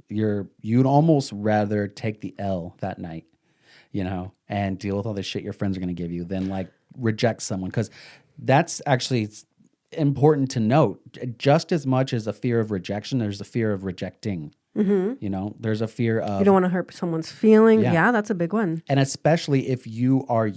You'd almost rather take the L that night, and deal with all the shit your friends are going to give you than like reject someone. Because that's actually important to note. Just as much as a fear of rejection, there's a fear of rejecting. Mm-hmm. There's a fear of, you don't want to hurt someone's feelings. Yeah, that's a big one. And especially if you are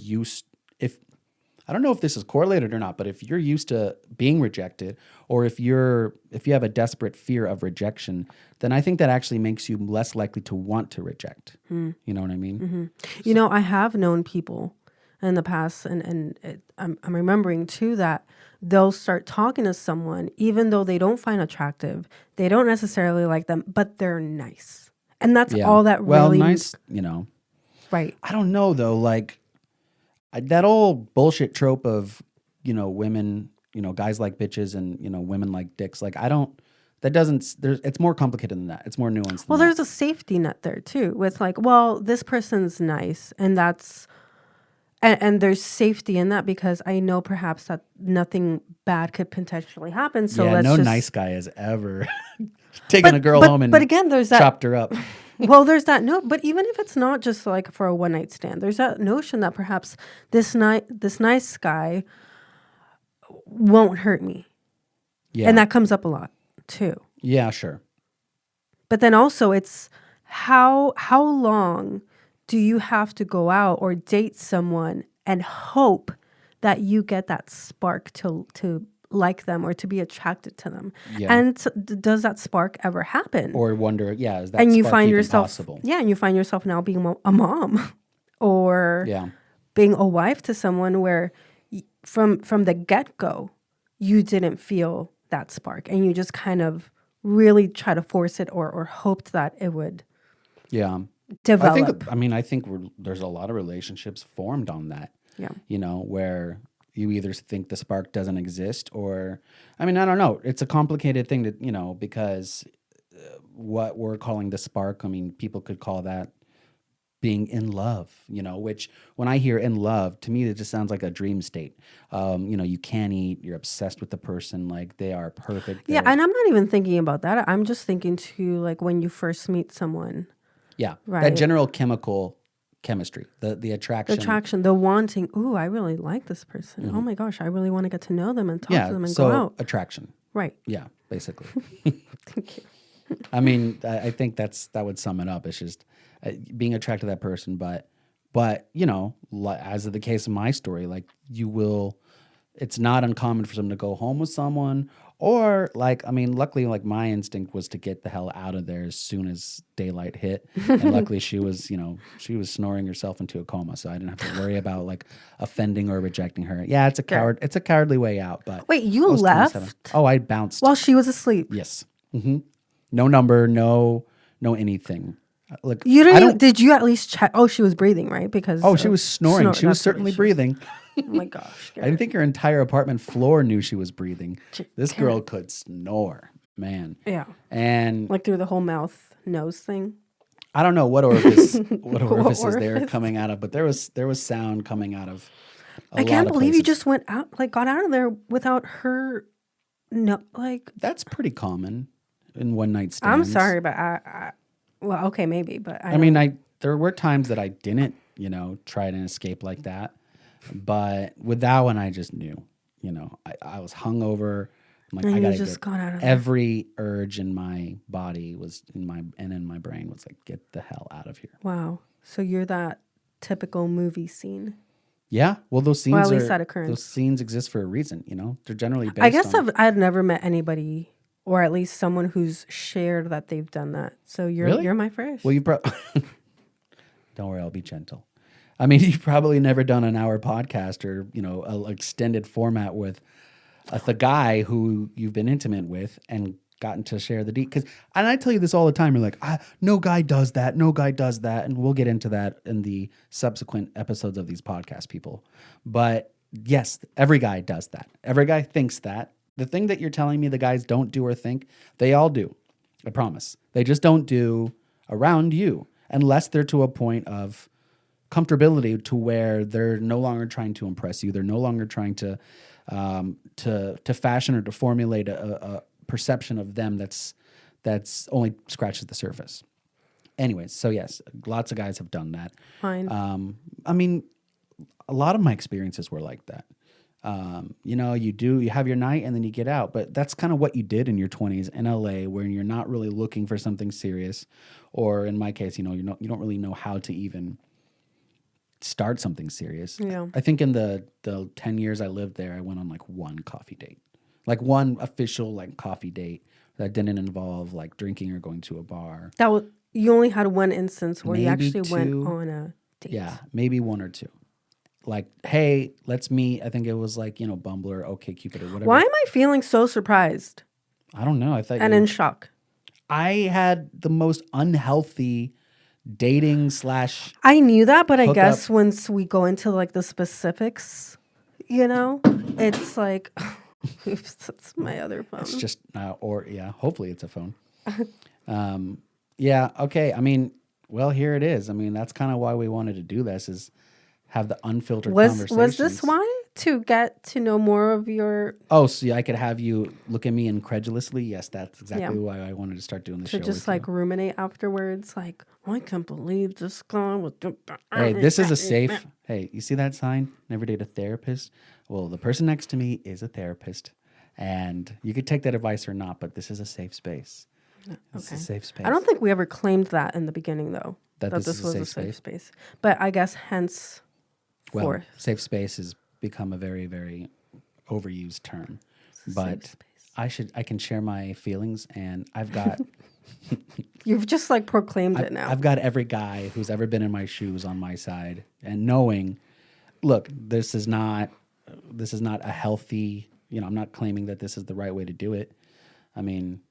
I don't know if this is correlated or not, but if you're used to being rejected, or if you have a desperate fear of rejection, then I think that actually makes you less likely to want to reject. You know what I mean? Mm-hmm. I have known people in the past, and I'm remembering too that they'll start talking to someone even though they don't find attractive, they don't necessarily like them, but they're nice, and that's all that really. Well, nice, Right. I don't know though, like. That old bullshit trope of, women, guys like bitches and, women like dicks. Like, it's more complicated than that. It's more nuanced. Well, there's a safety net there too with like, well, this person's nice, and and there's safety in that because I know perhaps that nothing bad could potentially happen. So nice guy has ever taken a girl home and again, there's chopped her up. Well, there's that note, but even if it's not just like for a one night stand, there's that notion that perhaps this nice guy won't hurt me. Yeah. And that comes up a lot too. Yeah, sure. But then also it's how long do you have to go out or date someone and hope that you get that spark to like them or to be attracted to them. Yeah. And does that spark ever happen? Or wonder, yeah, is that And you spark find even yourself, possible? yeah, and you find yourself now being a mom or Yeah. being a wife to someone where from the get-go, you didn't feel that spark and you just kind of really try to force it or hoped that it would Yeah. develop. I think there's a lot of relationships formed on that. Yeah. You know, where you either think the spark doesn't exist or, I don't know. It's a complicated thing to, because what we're calling the spark, people could call that being in love, which when I hear in love, to me, it just sounds like a dream state. You can't eat, you're obsessed with the person, like they are perfect. Yeah, and I'm not even thinking about that. I'm just thinking to like when you first meet someone. Yeah, right. That general chemistry, the attraction. The attraction, the wanting, ooh, I really like this person. Oh my gosh, I really want to get to know them and talk to them and go out. Attraction. Right. Yeah, basically. Thank you. I think that would sum it up. It's just being attracted to that person, but as of the case of my story, like it's not uncommon for someone to go home with someone, or luckily, like my instinct was to get the hell out of there as soon as daylight hit, and luckily she was snoring herself into a coma, so I didn't have to worry about like offending or rejecting her. Yeah, it's a cowardly way out. But wait, you I was left? 27. Oh, I bounced while she was asleep. Yes. Mm-hmm. No number, no anything. Look, you didn't. Did you at least check? Oh, she was breathing, right? Because she was snoring. She was certainly breathing. Oh my gosh! I didn't think her entire apartment floor knew she was breathing. This Garrett. girl could snore, man. Yeah, and like through the whole mouth nose thing. I don't know what orifices they were coming out of, but there was sound coming out of. I can't believe you just went out, like got out of there without her. No, like that's pretty common in one night stands. I'm sorry, but well, okay, maybe, but there were times that I didn't, try to escape like that. But with that one, I just knew, I was hungover. I'm like, and I gotta just got out of every urge in my body was in my brain was like, get the hell out of here. Wow. So you're that typical movie scene. Yeah. Well, those scenes at least that occurrence. Those scenes exist for a reason, They're generally based I guess on... I've never met anybody, or at least someone who's shared that they've done that. So you're my first. Well, don't worry, I'll be gentle. You've probably never done an hour podcast or, an extended format with the guy who you've been intimate with and gotten to share the and I tell you this all the time. You're like, no guy does that. No guy does that. And we'll get into that in the subsequent episodes of these podcast, people. But yes, every guy does that. Every guy thinks that. The thing that you're telling me the guys don't do or think, they all do. I promise. They just don't do around you unless they're to a point of comfortability to where they're no longer trying to impress you. They're no longer trying to fashion or to formulate a perception of them that's only scratches the surface. Anyways, so yes, lots of guys have done that. Fine. A lot of my experiences were like that. You have your night and then you get out, but that's kind of what you did in your 20s in LA, where you're not really looking for something serious, or in my case, you don't really know how to even start something serious. Yeah. I think in the 10 years I lived there, I went on like one coffee date, like one official like coffee date that didn't involve like drinking or going to a bar. You only had one instance where maybe you actually two, went on a date. Yeah, maybe one or two. Like, hey, let's meet. I think it was like, Bumble or OkCupid or whatever. Why am I feeling so surprised? I don't know. I thought and in shock. I had the most unhealthy dating / I knew that, but hookup. I guess once we go into like the specifics, it's like, oops, that's my other phone. It's just, hopefully it's a phone. Yeah, okay. Well, here it is. That's kind of why we wanted to do this, is have the unfiltered conversations. Was this why? To get to know more of your... Oh, so I could have you look at me incredulously? Yes, that's exactly why I wanted to start doing the show. To just like ruminate afterwards, like, I can't believe this guy was... Hey, this is a safe... Hey, you see that sign? Never date a therapist? Well, the person next to me is a therapist. And you could take that advice or not, but this is a safe space. This is a safe space. I don't think we ever claimed that in the beginning, though. That this was a safe space. But I guess hence... Well, safe space has become a very, very overused term, Safe but space. I can share my feelings, and I've got You've just like proclaimed it now. I've got every guy who's ever been in my shoes on my side, and knowing, look, this is not a healthy. I'm not claiming that this is the right way to do it. I mean,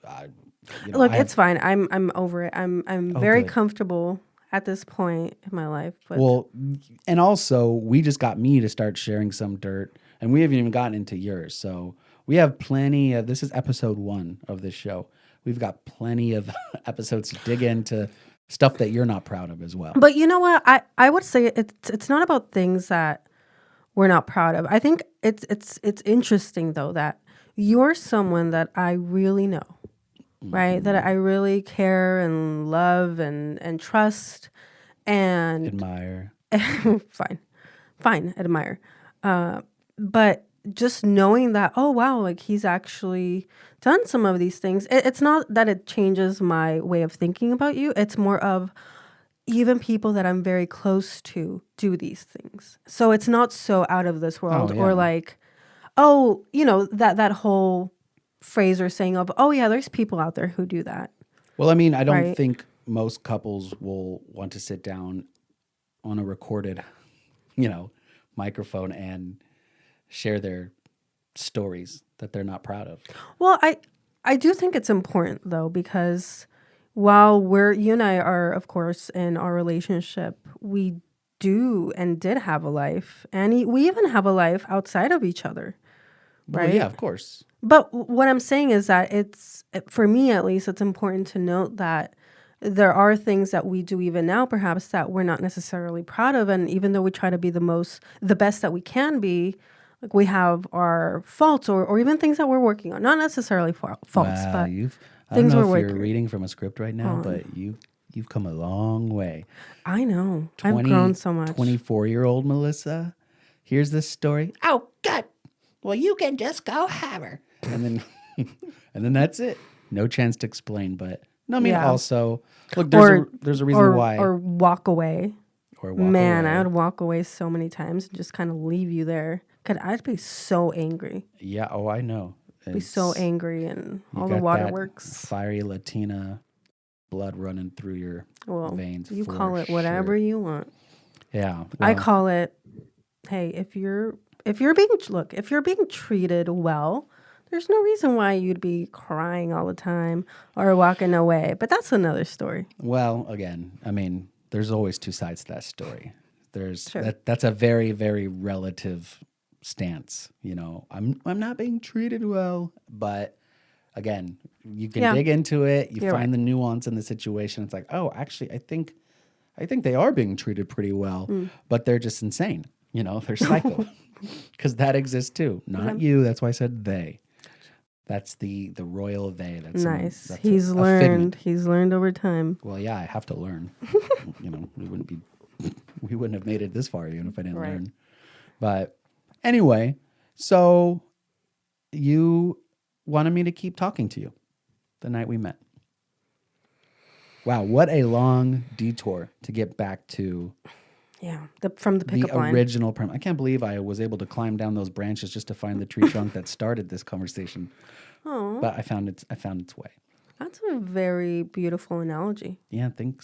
I, Look, I it's have. fine. I'm over it. I'm Oh, very good. comfortable at this point in my life. But Well, and also we just got me to start sharing some dirt, and we haven't even gotten into yours. So we have plenty of. This is episode 1 of this show. We've got plenty of episodes to dig into stuff that you're not proud of as well. but you know what? I would say it's not about things that we're not proud of. I think it's interesting though that you're someone that I really know, right? That I really care and love and trust and Admire. fine, admire. But just knowing that, oh wow, like he's actually done some of these things. It's not that it changes my way of thinking about you. It's more of even people that I'm very close to do these things. So it's not so out of this world Oh or yeah. like, oh, that whole phrase or saying of, oh yeah, there's people out there who do that, Well, I mean, I don't right? think most couples will want to sit down on a recorded, you know, microphone and share their stories that they're not proud of. Well, I do think it's important though because while you and I are of course in our relationship, we do and did have a life, and we even have a life outside of each other, Well, yeah, right? of course. But what I'm saying is that for me at least, it's important to note that there are things that we do even now, perhaps that we're not necessarily proud of, and even though we try to be the best that we can be, like we have our faults or even things that we're working on, not necessarily faults, Wow, but I don't things know we're if you're working on. reading from a script right now, but you've come a long way. I know. I've grown so much. 24-year-old Melissa, here's this story. Oh God. Well, you can just go hammer. And then and then that's it. No chance to explain, but no, I mean Yeah. also look, Or there's a reason why or walk away. or walk Man, away. I would walk away so many times and just kind of leave you there. I'd be so angry. Yeah, oh I know. Be so angry and You all the got that waterworks. fiery Latina blood running through your Well, veins. you for call it whatever sure. you want. Yeah. I Well, call it, hey, if you're being treated well, there's no reason why you'd be crying all the time or walking away. But that's another story. well, again, I mean, there's always two sides to that story. There's Sure. that's a very, very relative stance. I'm not being treated well, but again, you can Yeah. dig into it. You You're find right. the nuance in the situation. It's like, oh, actually, I think they are being treated pretty well, Mm. but they're just insane. They're psycho, because that exists too. Not Okay. you. That's why I said they. That's the royal they. Nice. That's He's a learned. figment. He's learned over time. Well, yeah, I have to learn. We wouldn't have made it this far even if I didn't Right. learn. But anyway, so you wanted me to keep talking to you the night we met. Wow, what a long detour to get back to Yeah. From the the pickup line. original premise. I can't believe I was able to climb down those branches just to find the tree trunk that started this conversation. Oh, But I found its way. that's a very beautiful analogy. Yeah, think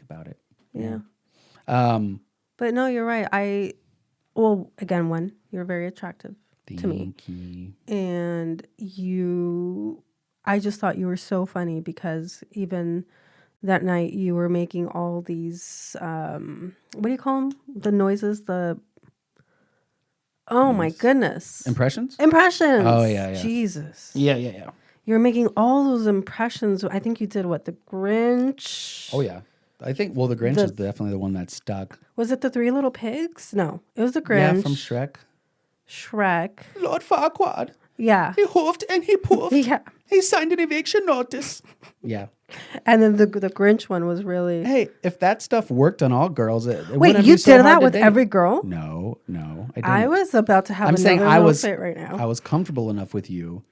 about it. Yeah. Um, But no, you're right. Again, you're very attractive to me. thank you. And I just thought you were so funny because even that night you were making all these, what do you call them? The noises, oh my goodness. Impressions? Impressions. Oh, yeah. Jesus. Yeah. You're making all those impressions. I think you did what? The Grinch? Oh, yeah. I think, well, the Grinch The- is definitely the one that stuck. Was it the Three Little Pigs? No, it was the Grinch. Yeah, from Shrek. Shrek. Lord Farquaad. Yeah. He hoofed and he poofed. Yeah. He signed an eviction notice. Yeah. And then the Grinch one was really. Hey, if that stuff worked on all girls, it Wait, wouldn't you be so did hard that to with date. every girl? No, I didn't. I was about to have I'm another saying little fit right now. I was comfortable enough with you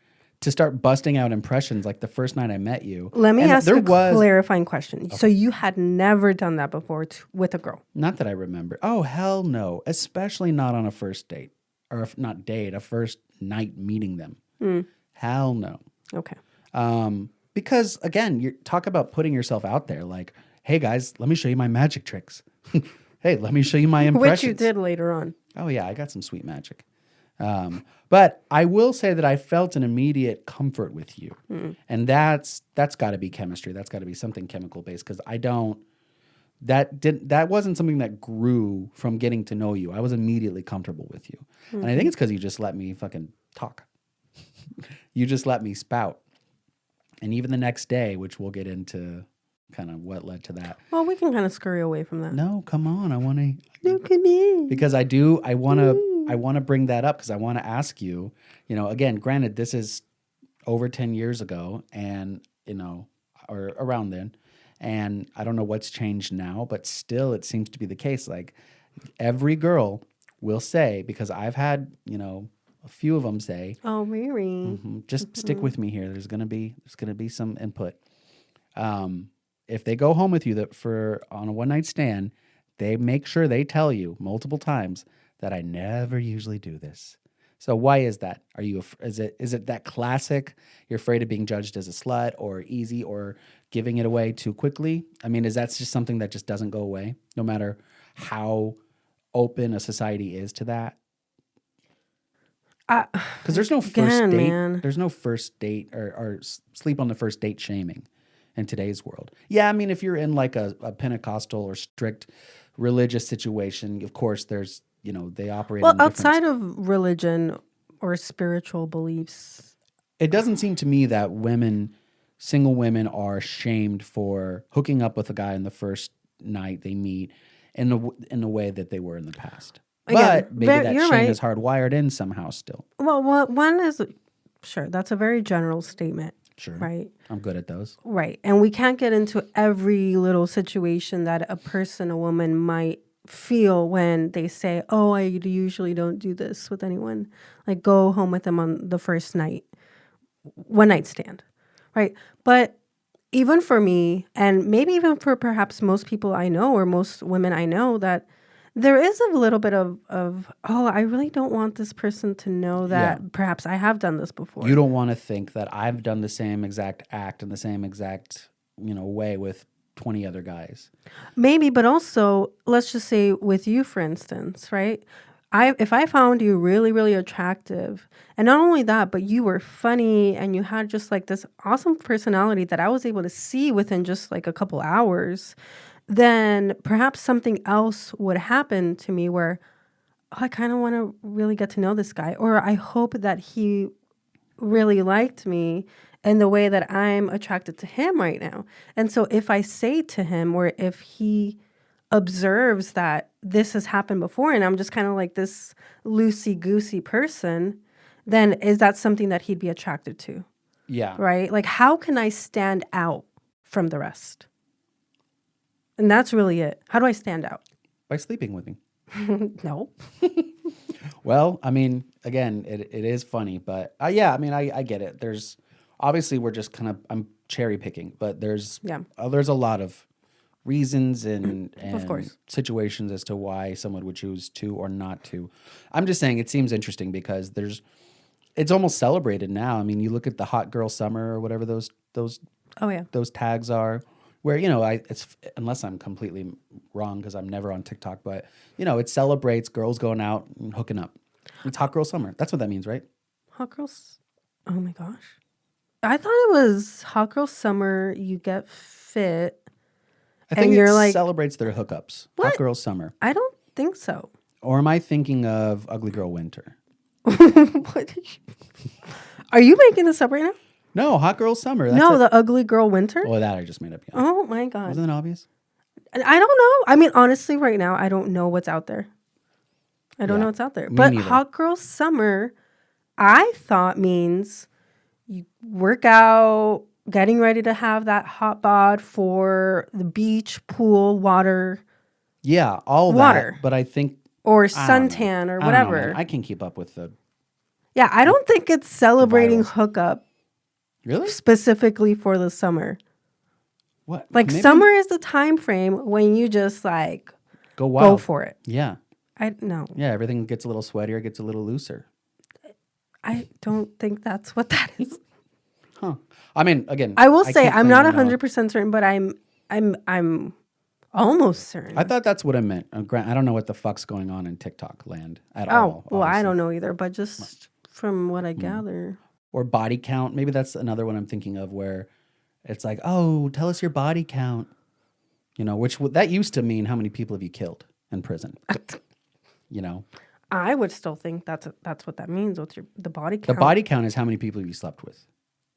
to start busting out impressions like the first night I met you. Let me And ask there you a was clarifying question. So you had never done that before with a girl? not that I remember. Oh hell no, especially not on a first date. or if not date, a first night meeting them. Mm. Hell no. Okay. Because again, you talk about putting yourself out there. Like, hey guys, let me show you my magic tricks. Hey, let me show you my impressions. Which you did later on. Oh yeah, I got some sweet magic. But I will say that I felt an immediate comfort with you, and that's got to be chemistry. That's got to be something chemical based. Because that wasn't something that grew from getting to know you. I was immediately comfortable with you, and I think it's because you just let me fucking talk. You just let me spout, and even the next day, which we'll get into, kind of what led to that. Well, we can kind of scurry away from that. No, come on, I want to. No, come in. Because I want to bring that up because I want to ask you, again, granted, this is over 10 years ago and, or around then, and I don't know what's changed now, but still it seems to be the case. Like every girl will say, because I've had, a few of them say, oh, really? Just stick with me here. There's going to be some input. If they go home with you on a one night stand, they make sure they tell you multiple times that I never usually do this. So why is that? Is it that classic? You're afraid of being judged as a slut or easy or giving it away too quickly? I mean, is that just something that just doesn't go away, no matter how open a society is to that? Because there's no first date. Man. There's no first date or sleep on the first date shaming in today's world. Yeah, I mean, if you're in like a Pentecostal or strict religious situation, of course, there's, they operate. Well, outside of religion or spiritual beliefs, it doesn't seem to me that single women are shamed for hooking up with a guy in the first night they meet in the way that they were in the past. But maybe that shame is hardwired in somehow still. Well, one is, sure, that's a very general statement. Sure. Right. I'm good at those. Right. And we can't get into every little situation that a woman might feel when they say, oh, I usually don't do this with anyone. Like go home with them on the first night, one night stand. Right. But even for me, and maybe even for perhaps most people I know or most women I know, that there is a little bit of oh, I really don't want this person to know that perhaps I have done this before. You don't want to think that I've done the same exact act in the same exact, way with 20 other guys. Maybe, but also, let's just say with you, for instance, right? If I found you really, really attractive, and not only that, but you were funny and you had just like this awesome personality that I was able to see within just like a couple hours, then perhaps something else would happen to me where I kind of want to really get to know this guy, or I hope that he really liked me in the way that I'm attracted to him right now. And so if I say to him, or if he observes that this has happened before and I'm just kind of like this loosey-goosey person, then is that something that he'd be attracted to? Yeah. Right? Like, how can I stand out from the rest? And that's really it. How do I stand out? By sleeping with me. No. Well, I mean, again, it is funny, but yeah, I mean, I get it. There's obviously we're just I'm cherry picking, but there's a lot of reasons and of course, situations as to why someone would choose to or not to. I'm just saying it seems interesting because it's almost celebrated now. I mean, you look at the hot girl summer or whatever those those tags are. Where, it's unless I'm completely wrong because I'm never on TikTok, but, it celebrates girls going out and hooking up. It's hot girl summer. That's what that means, right? Hot girls. Oh, my gosh. I thought it was hot girl summer, you get fit. I think it celebrates their hookups. What? Hot girl summer. I don't think so. Or am I thinking of ugly girl winter? Are you making this up right now? No, hot girl summer. That's the ugly girl winter. Oh, that I just made up. Yeah. Oh my god, wasn't it obvious? I don't know. I mean, honestly, right now, I don't know what's out there. I don't know what's out there. But neither. Hot girl summer, I thought means you work out, getting ready to have that hot bod for the beach, pool, water. Yeah, all water. That. But I think or suntan or whatever. I can keep up with the. Yeah, I don't think it's celebrating hookup. Really? Specifically for the summer. What? Like summer is the time frame when you just like go for it. Yeah. No. Yeah, everything gets a little sweatier, gets a little looser. I don't think that's what that is. Huh. I mean, again, I will I say can't I'm claim not to know. 100% certain, but I'm almost certain. I thought that's what I meant. I don't know what the fuck's going on in TikTok land at Oh, all, well, I obviously. don't know either, but just from what I gather. Or body count. Maybe that's another one I'm thinking of where it's like, oh, tell us your body count. You know, that used to mean how many people have you killed in prison. You know, I would still think that's what that means. What's the body count? the body count is how many people you slept with.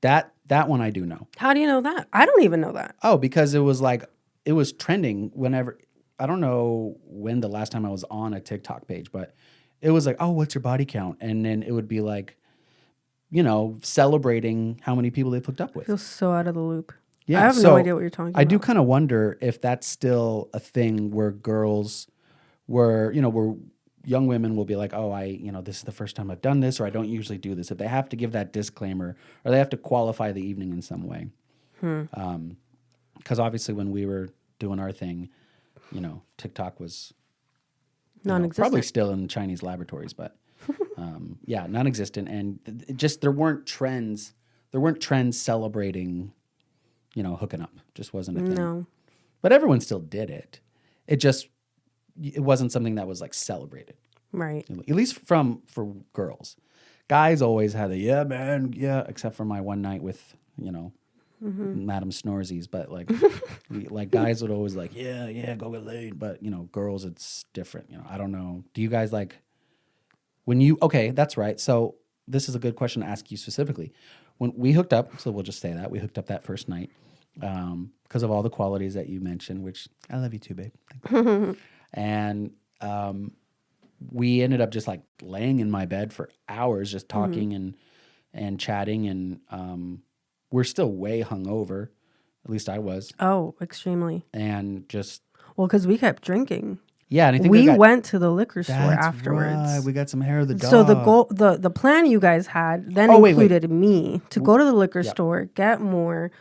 That one I do know. How do you know that? I don't even know that. Oh, because it was trending whenever. I don't know when the last time I was on a TikTok page, but it was like, oh, what's your body count? And then it would be like, you know, celebrating how many people they've hooked up I with. feel so out of the loop. Yeah, I have so no idea what you're talking about. I do kind of wonder if that's still a thing where girls where young women will be like, oh, this is the first time I've done this, or I don't usually do this. If they have to give that disclaimer or they have to qualify the evening in some way. Because obviously when we were doing our thing, TikTok was Non-existent. probably still in Chinese laboratories, but yeah, non-existent. And there weren't trends celebrating, hooking up. Just wasn't a thing. No. But everyone still did it. It wasn't something that was like celebrated. Right. At least for girls. Guys always had yeah, man, yeah, except for my one night with, Madam Snoresies. But like guys would always like, yeah, go get laid. But, girls, it's different. I don't know. Do you guys like okay, that's right. So this is a good question to ask you specifically. When we hooked up, so we'll just say that we hooked up that first night because of all the qualities that you mentioned, which I love you too, babe. Thanks. And we ended up just like laying in my bed for hours, just talking and chatting, and we're still way hungover. At least I was. Oh, extremely. And just because we kept drinking. Yeah, and I think we went to the liquor store afterwards. Right. We got some hair of the dog. So the plan you guys had then included me to go to the liquor store, get more,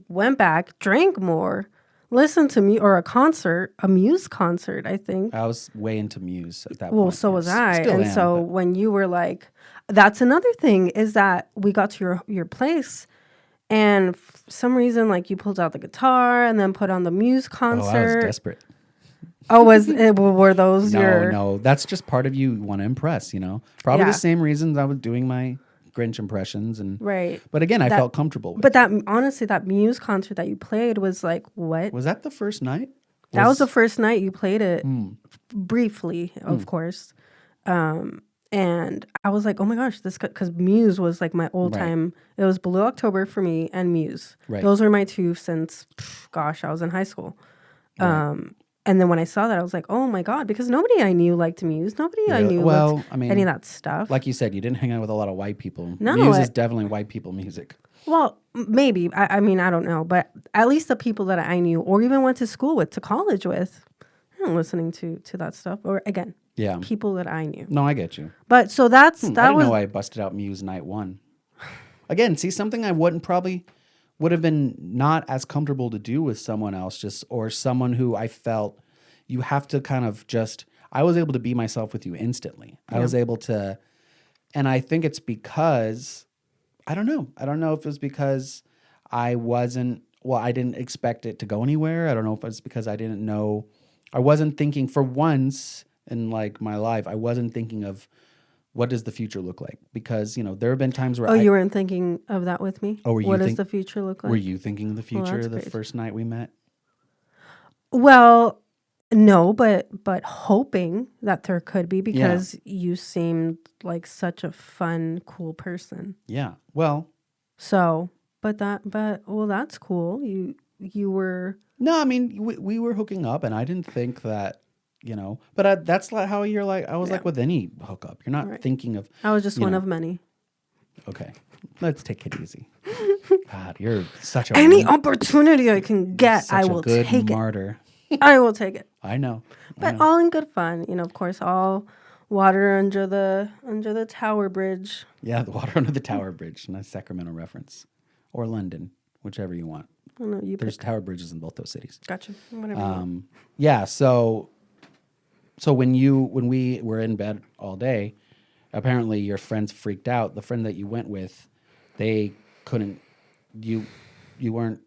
went back, drank more, listened to me or a Muse concert, I think. I was way into Muse at that point. Well, so was I. Still and am, so when you were like, that's another thing is that we got to your place and for some reason like you pulled out the guitar and then put on the Muse concert. Oh, I was desperate. Oh, were those your... No, that's just part of you want to impress, Probably the same reasons I was doing my Grinch impressions. Right. But again, I felt comfortable with it. But honestly, that Muse concert that you played was like, what? Was that the first night? That was the first night you played it, briefly, of course. And I was like, oh my gosh, because Muse was like my old time. It was Blue October for me and Muse. Right. Those were my two since, I was in high school. Right. And then when I saw that, I was like, oh my God, because nobody I knew liked Muse. Nobody I knew liked any of that stuff. Like you said, you didn't hang out with a lot of white people. No, Muse is definitely white people music. Well, maybe. I mean, I don't know. But at least the people that I knew or even went to school with, to college with, I wasn't listening to that stuff. Or again, people that I knew. No, I get you. But so I didn't know I busted out Muse night one. Again, see, something I would have been not as comfortable to do with someone else, or someone who I felt you have to kind of I was able to be myself with you instantly. Yeah. I was able to, and I think it's because, I don't know if it was because I didn't expect it to go anywhere. I don't know if it's because I didn't know, I wasn't thinking for once in like my life, I wasn't thinking of what does the future look like? Because, there have been times where you weren't thinking of that with me? Oh, were you what does the future look like? Were you thinking of the future the first night we met? Well, no, but hoping that there could be because you seemed like such a fun, cool person. Yeah. Well. So, that's cool. You were. No, I mean, we were hooking up and I didn't think that, but that's like how you're like, I was like with any hookup. You're not thinking of. I was just one of many. Okay. Let's take it easy. God, you're such a. Any opportunity I can get, I will take it. Martyr. I will take it. I know. But all in good fun. Of course, all water under the Tower Bridge. Yeah, the water under the Tower Bridge. Nice Sacramento reference. Or London, whichever you want. Oh, no, There's Tower Bridges in both those cities. Gotcha. Whatever you want. Yeah, so So when we were in bed all day, apparently your friends freaked out. The friend that you went with, they couldn't you you weren't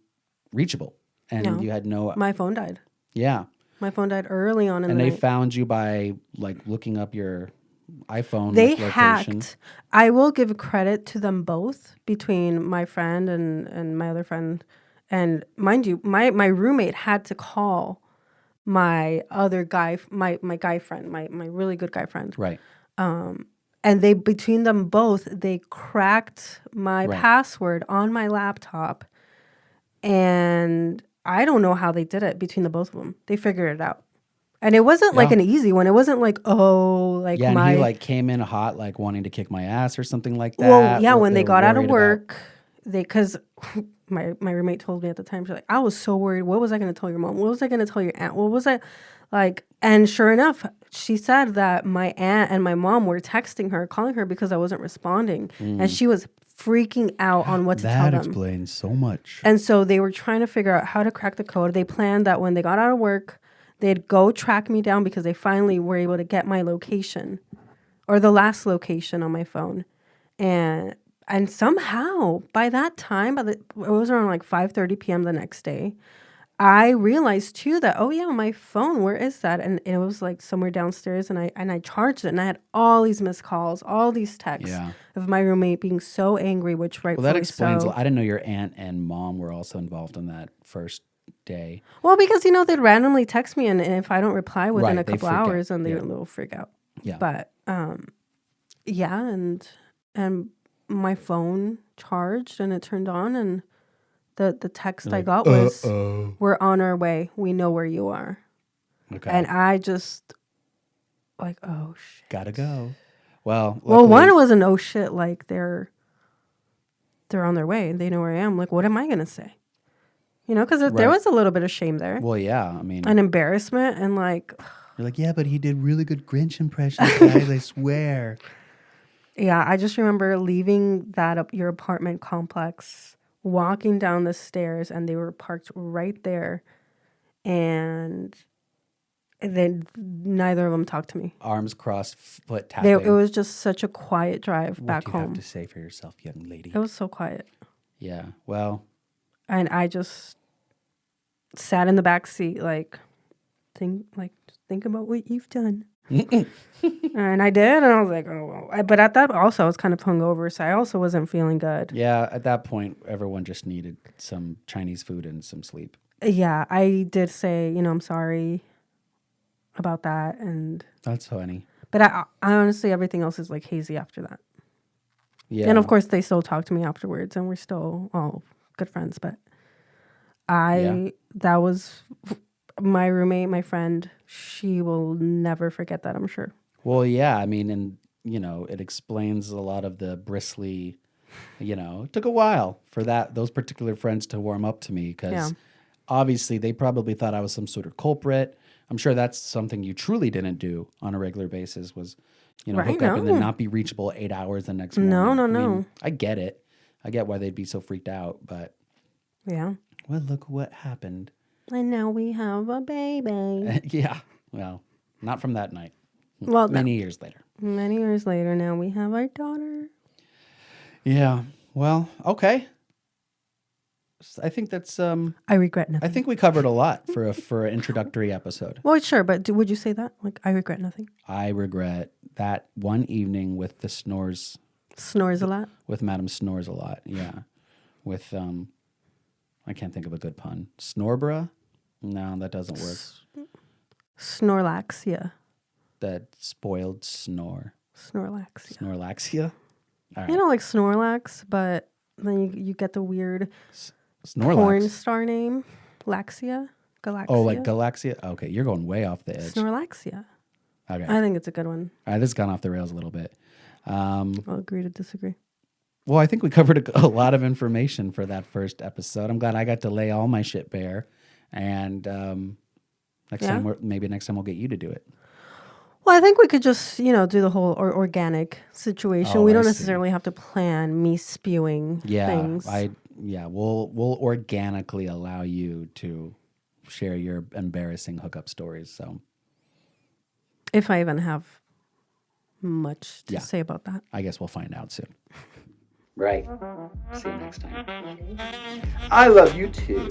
reachable, and No, you had no my phone died. yeah. My phone died early on in And the they night. found you by like looking up your iPhone They like location. hacked. I will give credit to them both, between my friend and my other friend. And mind you, my roommate had to call my other guy, my guy friend, my really good guy friend. Right. And they, between them both, they cracked my Right. password on my laptop. And I don't know how they did it between the both of them. They figured it out. And it wasn't like Yeah. an easy one. It wasn't like, oh, like Yeah, and he my, like came in hot, like wanting to kick my ass or something like well, that. yeah, What when they they're got out of worried about. work, because my roommate told me at the time, she's like, I was so worried. What was I going to tell your mom? What was I going to tell your aunt? What was I like? And sure enough, she said that my aunt and my mom were texting her, calling her because I wasn't responding. And she was freaking out on what to tell That them. explains so much. And so they were trying to figure out how to crack the code. They planned that when they got out of work, they'd go track me down, because they finally were able to get my location, or the last location on my phone. And somehow by that time, it was around like 5:30 p.m. the next day, I realized too that, oh yeah, my phone, where is that? And it was like somewhere downstairs, and I charged it, and I had all these missed calls, all these texts Yeah. of my roommate being so angry, which Well, that rightfully explains. so. I didn't know your aunt and mom were also involved in that first day. Well, because they'd randomly text me, and if I don't reply within Right, a they couple freak out. hours, then Yeah. they'll freak out. Yeah. But yeah, and my phone charged, and it turned on, and the text I Like, got was, uh-oh. "We're on our way. We know where you are." Okay. And I just like, oh shit. Gotta go. Well, Well, luckily, one was an oh shit, like they're on their way. They know where I am. Like, what am I gonna say? Because there Right. was a little bit of shame there, Well, yeah. I mean, and embarrassment, and like, you're like, yeah, but he did really good Grinch impressions, guys. I swear. yeah, I just remember leaving your apartment complex, walking down the stairs, and they were parked right there, and then neither of them talked to me. Arms crossed, foot It tapping. was just such a quiet drive What back do you have home. to say for yourself, young lady? It was so quiet, Yeah. Well, and I just sat in the back seat, like think about what you've done. And I did, and I was like, oh, well. But at that also, I was kind of hungover, so I also wasn't feeling good. yeah. At that point, everyone just needed some Chinese food and some sleep. Yeah, I did say, I'm sorry about that, That's funny. but I honestly, everything else is like hazy after that. Yeah. And of course, they still talk to me afterwards, and we're still all good friends. But that was my roommate, my friend. She will never forget that, I'm sure. Well, yeah. I mean, and it explains a lot of the bristly. It took a while for those particular friends to warm up to me because Yeah. obviously they probably thought I was some sort of culprit. I'm sure that's something you truly didn't do on a regular basis was, Right, hook up and no. then not be reachable 8 hours the next morning. No, I mean, no. I get it. I get why they'd be so freaked out, but Yeah. well, look what happened. And now we have a baby. Yeah. Well, not from that night. Well, Many years later. many years later, now we have our daughter. Yeah. Well, okay. I think that's I regret nothing. I think we covered a lot for an introductory episode. Well, sure, but would you say that? Like, I regret nothing. I regret that one evening with the snores, Snores a lot. with Madam Snores a lot. Yeah, with I can't think of a good pun. Snorbra? No, that doesn't work. Snorlaxia. That spoiled snore. Snorlaxia. Snorlaxia. All right. Like Snorlax, but then you get the weird Snorlax. porn star name, Laxia, Galaxia. Oh, like Galaxia. Okay, you're going way off the edge. Snorlaxia. Okay. I think it's a good one. All right, this has gone off the rails a little bit. I'll agree to disagree. Well, I think we covered a lot of information for that first episode. I'm glad I got to lay all my shit bare. And next time we'll get you to do it. Well, I think we could just, do the whole organic situation. Oh, We don't I see. necessarily have to plan me spewing things. We'll organically allow you to share your embarrassing hookup stories. So If I even have much to Yeah. say about that. I guess we'll find out soon. Right. See you next time. I love you too.